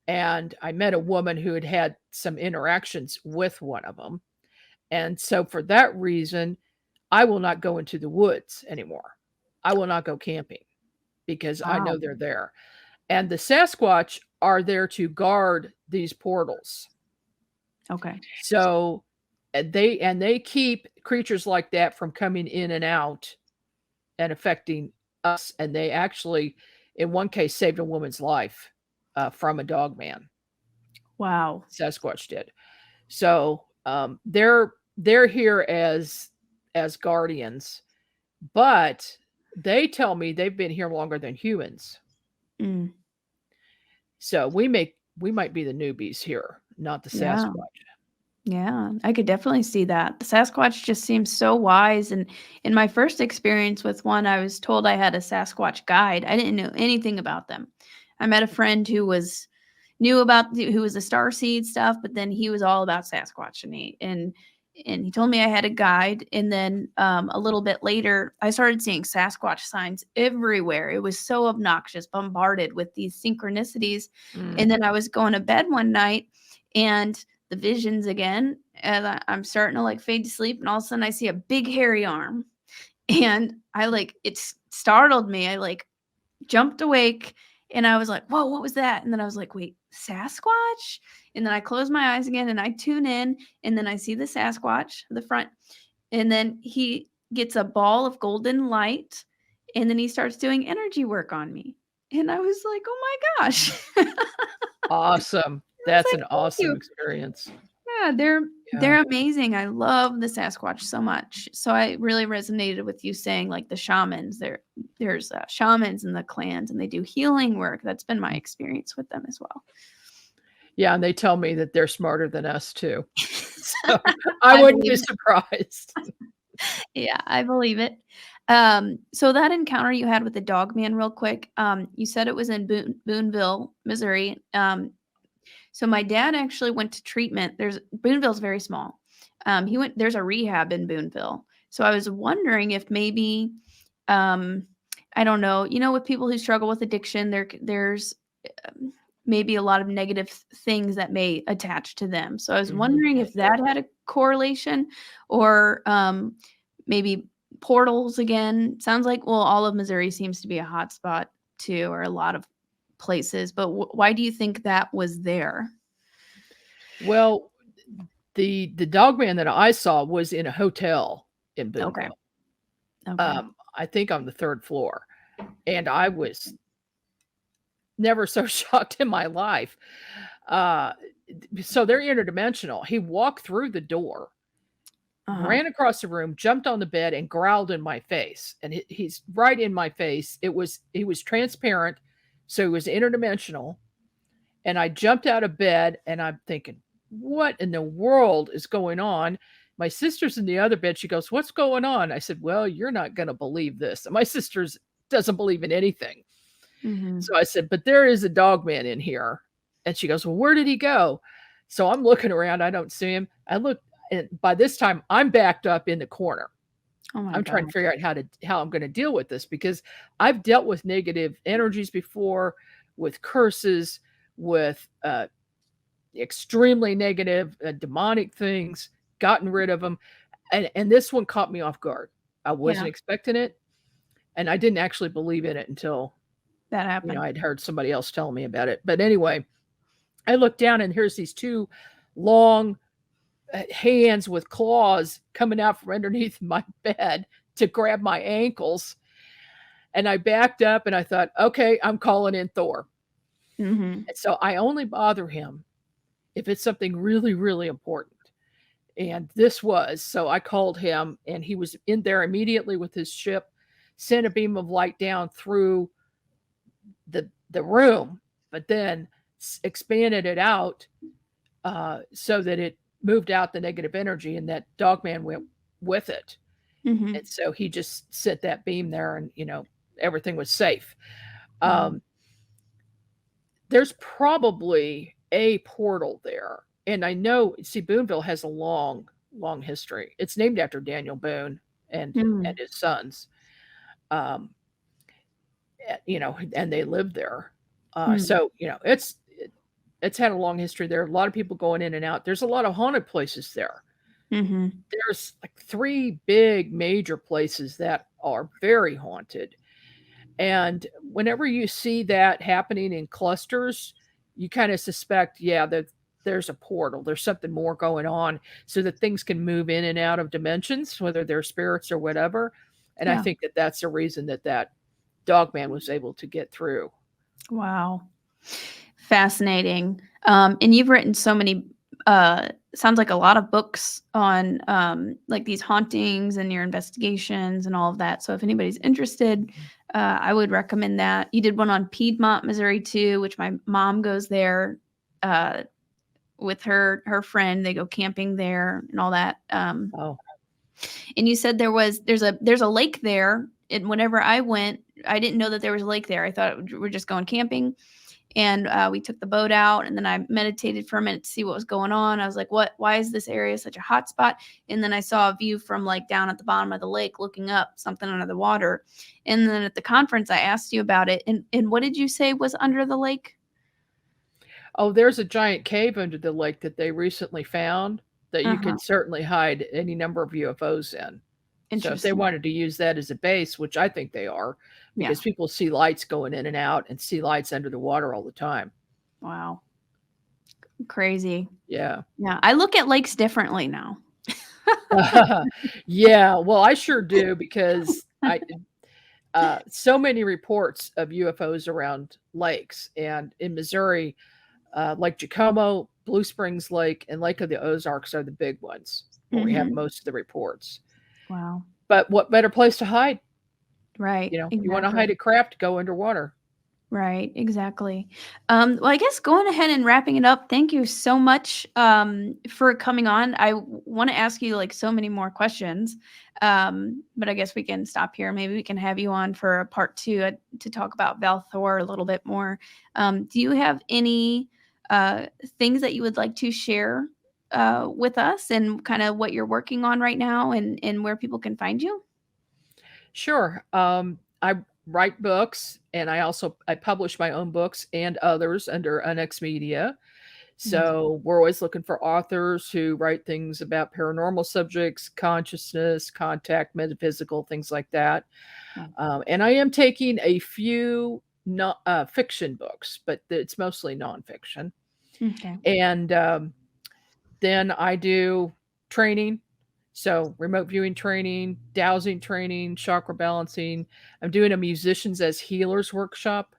and I met a woman who had had some interactions with one of them. And so for that reason, I will not go into the woods anymore. I will not go camping because I know Wow. they're there. And the Sasquatch are there to guard these portals. Okay. So they keep creatures like that from coming in and out and affecting us. And they actually, in one case, saved a woman's life from a dog man. Wow. Sasquatch did. So they're here as guardians, but they tell me they've been here longer than humans. Mm. So we might be the newbies here, not the Yeah. Sasquatch. Yeah, I could definitely see that. The Sasquatch just seems so wise. And in my first experience with one, I was told I had a Sasquatch guide. I didn't know anything about them. I met a friend who who was a Starseed stuff, but then he was all about Sasquatch, and he told me I had a guide. And then a little bit later, I started seeing Sasquatch signs everywhere. It was so obnoxious, bombarded with these synchronicities. Mm. And then I was going to bed one night, and the visions again, and I'm starting to like fade to sleep, and all of a sudden I see a big hairy arm, and it startled me. I like jumped awake, and I was like, "Whoa, what was that?" And then I was like, "Wait, Sasquatch?" And then I close my eyes again, and I tune in, and then I see the Sasquatch, the front, and then he gets a ball of golden light, and then he starts doing energy work on me, and I was like, "Oh my gosh!" Awesome. I was That's like, an "Thank awesome you." experience. Yeah, Yeah. they're amazing. I love the Sasquatch so much. So I really resonated with you saying like the shamans. There's shamans in the clans, and they do healing work. That's been my experience with them as well. Yeah, and they tell me that they're smarter than us too. So I I wouldn't be believe it. surprised. Yeah, I believe it. So that encounter you had with the dog man, real quick. You said it was in Boonville, Missouri. So my dad actually went to treatment. Boonville's very small. There's a rehab in Boonville. So I was wondering if maybe, um, I don't know, with people who struggle with addiction, there's maybe a lot of negative things that may attach to them. So I was Mhm. wondering if that had a correlation, or maybe portals again. Sounds like, well, all of Missouri seems to be a hot spot too, or a lot of places. But why do you think that was there? Well, the dog man that I saw was in a hotel in Okay. Boonville. Okay. I think on the 3rd floor, and I was never so shocked in my life. Uh, so they're interdimensional. He walked through the door, Uh-huh. ran across the room, jumped on the bed, and growled in my face. And he's right in my face. He was transparent, so he was interdimensional. And I jumped out of bed, and I'm thinking, what in the world is going on? My sister's in the other bed. She goes, "What's going on?" I said, "Well, you're not going to believe this." And my sister's doesn't believe in anything. Mhm. So I said, "But there is a dog man in here." And she goes, "Well, where did he go?" So I'm looking around. I don't see him. I look, and by this time, I'm backed up in the corner. Oh my I'm trying to gosh. figure out how I'm going to deal with this because I've dealt with negative energies before, with curses, with extremely negative, demonic things, gotten rid of them, and this one caught me off guard. I Yeah, wasn't expecting it, and I didn't actually believe in it until that happened. I'd heard somebody else tell me about it. But anyway, I looked down and here's these two long hands with claws coming out from underneath my bed to grab my ankles. And I backed up and I thought, okay, I'm calling in Thor. Mhm. And so I only bother him if it's something really, really important. And this was, so I called him and he was in there immediately with his ship, sent a beam of light down through the room, but then expanded it out so that it moved out the negative energy and that dogman went with it. Mhm. And so he just sent that beam there and, everything was safe. Wow. Um, there's probably a portal there. And I know, see, Boonville has a long, long history. It's named after Daniel Boone and Mm. his sons. Um, and they lived there. Mm. So, it's it's had a long history there. A lot of people going in and out. There's a lot of haunted places there. Mm-hmm. There's like 3 big major places that are very haunted. And whenever you see that happening in clusters, you kind of suspect, yeah, that there's a portal. There's something more going on so that things can move in and out of dimensions, whether they're spirits or whatever. And I Yeah. think that that's the reason that that dog man was able to get through. Wow. Fascinating. And you've written so many, sounds like a lot of books on like these hauntings and your investigations and all of that. So if anybody's interested, I would recommend that. You did one on Piedmont, Missouri too, which my mom goes there uh, with her friend. They go camping there and all that. Oh, And you said there's a lake there. And whenever I went, I didn't know that there was a lake there. I thought we're just going camping. And we took the boat out, and then I meditated for a minute to see what was going on. I was like, "What? Why is this area such a hot spot?" And then I saw a view from like down at the bottom of the lake, looking up, something under the water. And then at the conference, I asked you about it. And what did you say was under the lake? oh, there's a giant cave under the lake that they recently found that Uh you huh. could certainly hide any number of UFOs in. So if they Interesting. wanted to use that as a base, which I think they are, Yeah. because people see lights going in and out and see lights under the water all the time. Wow. Crazy. Yeah. Yeah. I look at lakes differently now. Yeah, well, I sure do because I so many reports of UFOs around lakes, and in Missouri, Lake Jacomo, Blue Springs Lake, and Lake of the Ozarks are the big ones where we have Hmm. most of the reports. Wow. But what better place to hide? Right. You want to Exactly. hide a craft, go underwater. Right, exactly. Well, I guess going ahead and wrapping it up, thank you so much for coming on. I want to ask you like so many more questions, but I guess we can stop here. Maybe we can have you on for a part two to talk about Val Thor a little bit more. Do you have any things that you would like to share with us and kind of what you're working on right now and where people can find you? Sure. I write books, and I publish my own books and others under NX Media. Mhm. So we're always looking for authors who write things about paranormal subjects, consciousness, contact, metaphysical, things like that. Wow. And I am taking a few fiction books, but it's mostly nonfiction. Okay. And then I do training. So remote viewing training, dowsing training, chakra balancing. I'm doing a musicians as healers workshop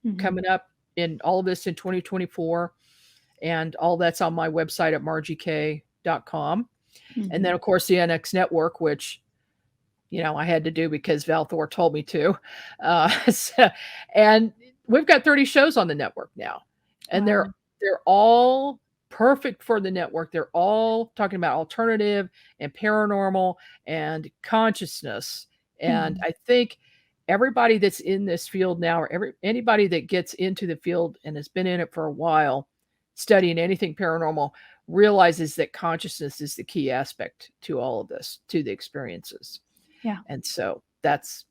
Hmm. coming up in all of this in 2024. And all that's on my website at margiek.com. And Hmm. then, of course, the NX Network, which, I had to do because Val Thor told me to. And we've got 30 shows on the network now. And Wow. they're all perfect for the network. They're all talking about alternative and paranormal and consciousness. And Mhm. I think everybody that's in this field now, or anybody that gets into the field and has been in it for a while, studying anything paranormal, realizes that consciousness is the key aspect to all of this, to the experiences. Yeah. And so that's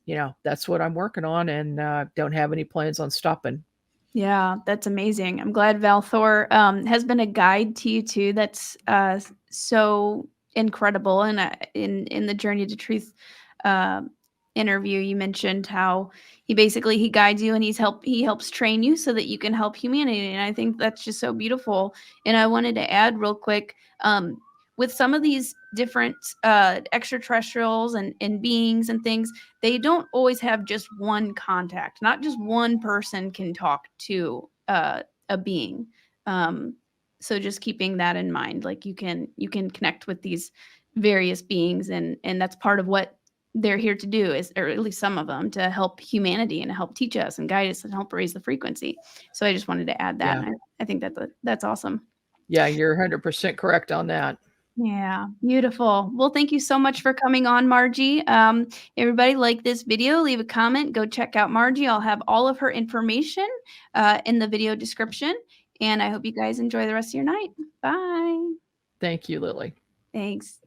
what I'm working on, and don't have any plans on stopping. Yeah, that's amazing. I'm glad Val Thor has been a guide to you too. That's so incredible. And in the Journey to Truth uh, interview, you mentioned how he guides you and he helps train you so that you can help humanity. And I think that's just so beautiful. And I wanted to add real quick, with some of these different extraterrestrials and beings and things, they don't always have just one contact. Not just one person can talk to a being. Um, so just keeping that in mind, like you can connect with these various beings, and that's part of what they're here to do, is, or at least some of them, to help humanity and help teach us and guide us and help raise the frequency. So I just wanted to add that, Yeah. and I think that's awesome. Yeah, you're 100% correct on that. Yeah, beautiful. Well, thank you so much for coming on, Margie. Everybody, like this video, leave a comment, go check out Margie. I'll have all of her information in the video description. And I hope you guys enjoy the rest of your night. Bye. Thank you, Lily. Thanks.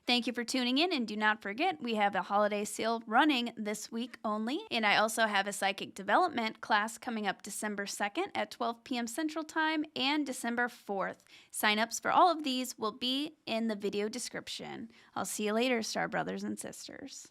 Thank you for tuning in, and do not forget we have a holiday sale running this week only. And I also have a psychic development class coming up December 2nd at 12 p.m. Central Time and December 4th. Sign-ups for all of these will be in the video description. I'll see you later, Star Brothers and Sisters.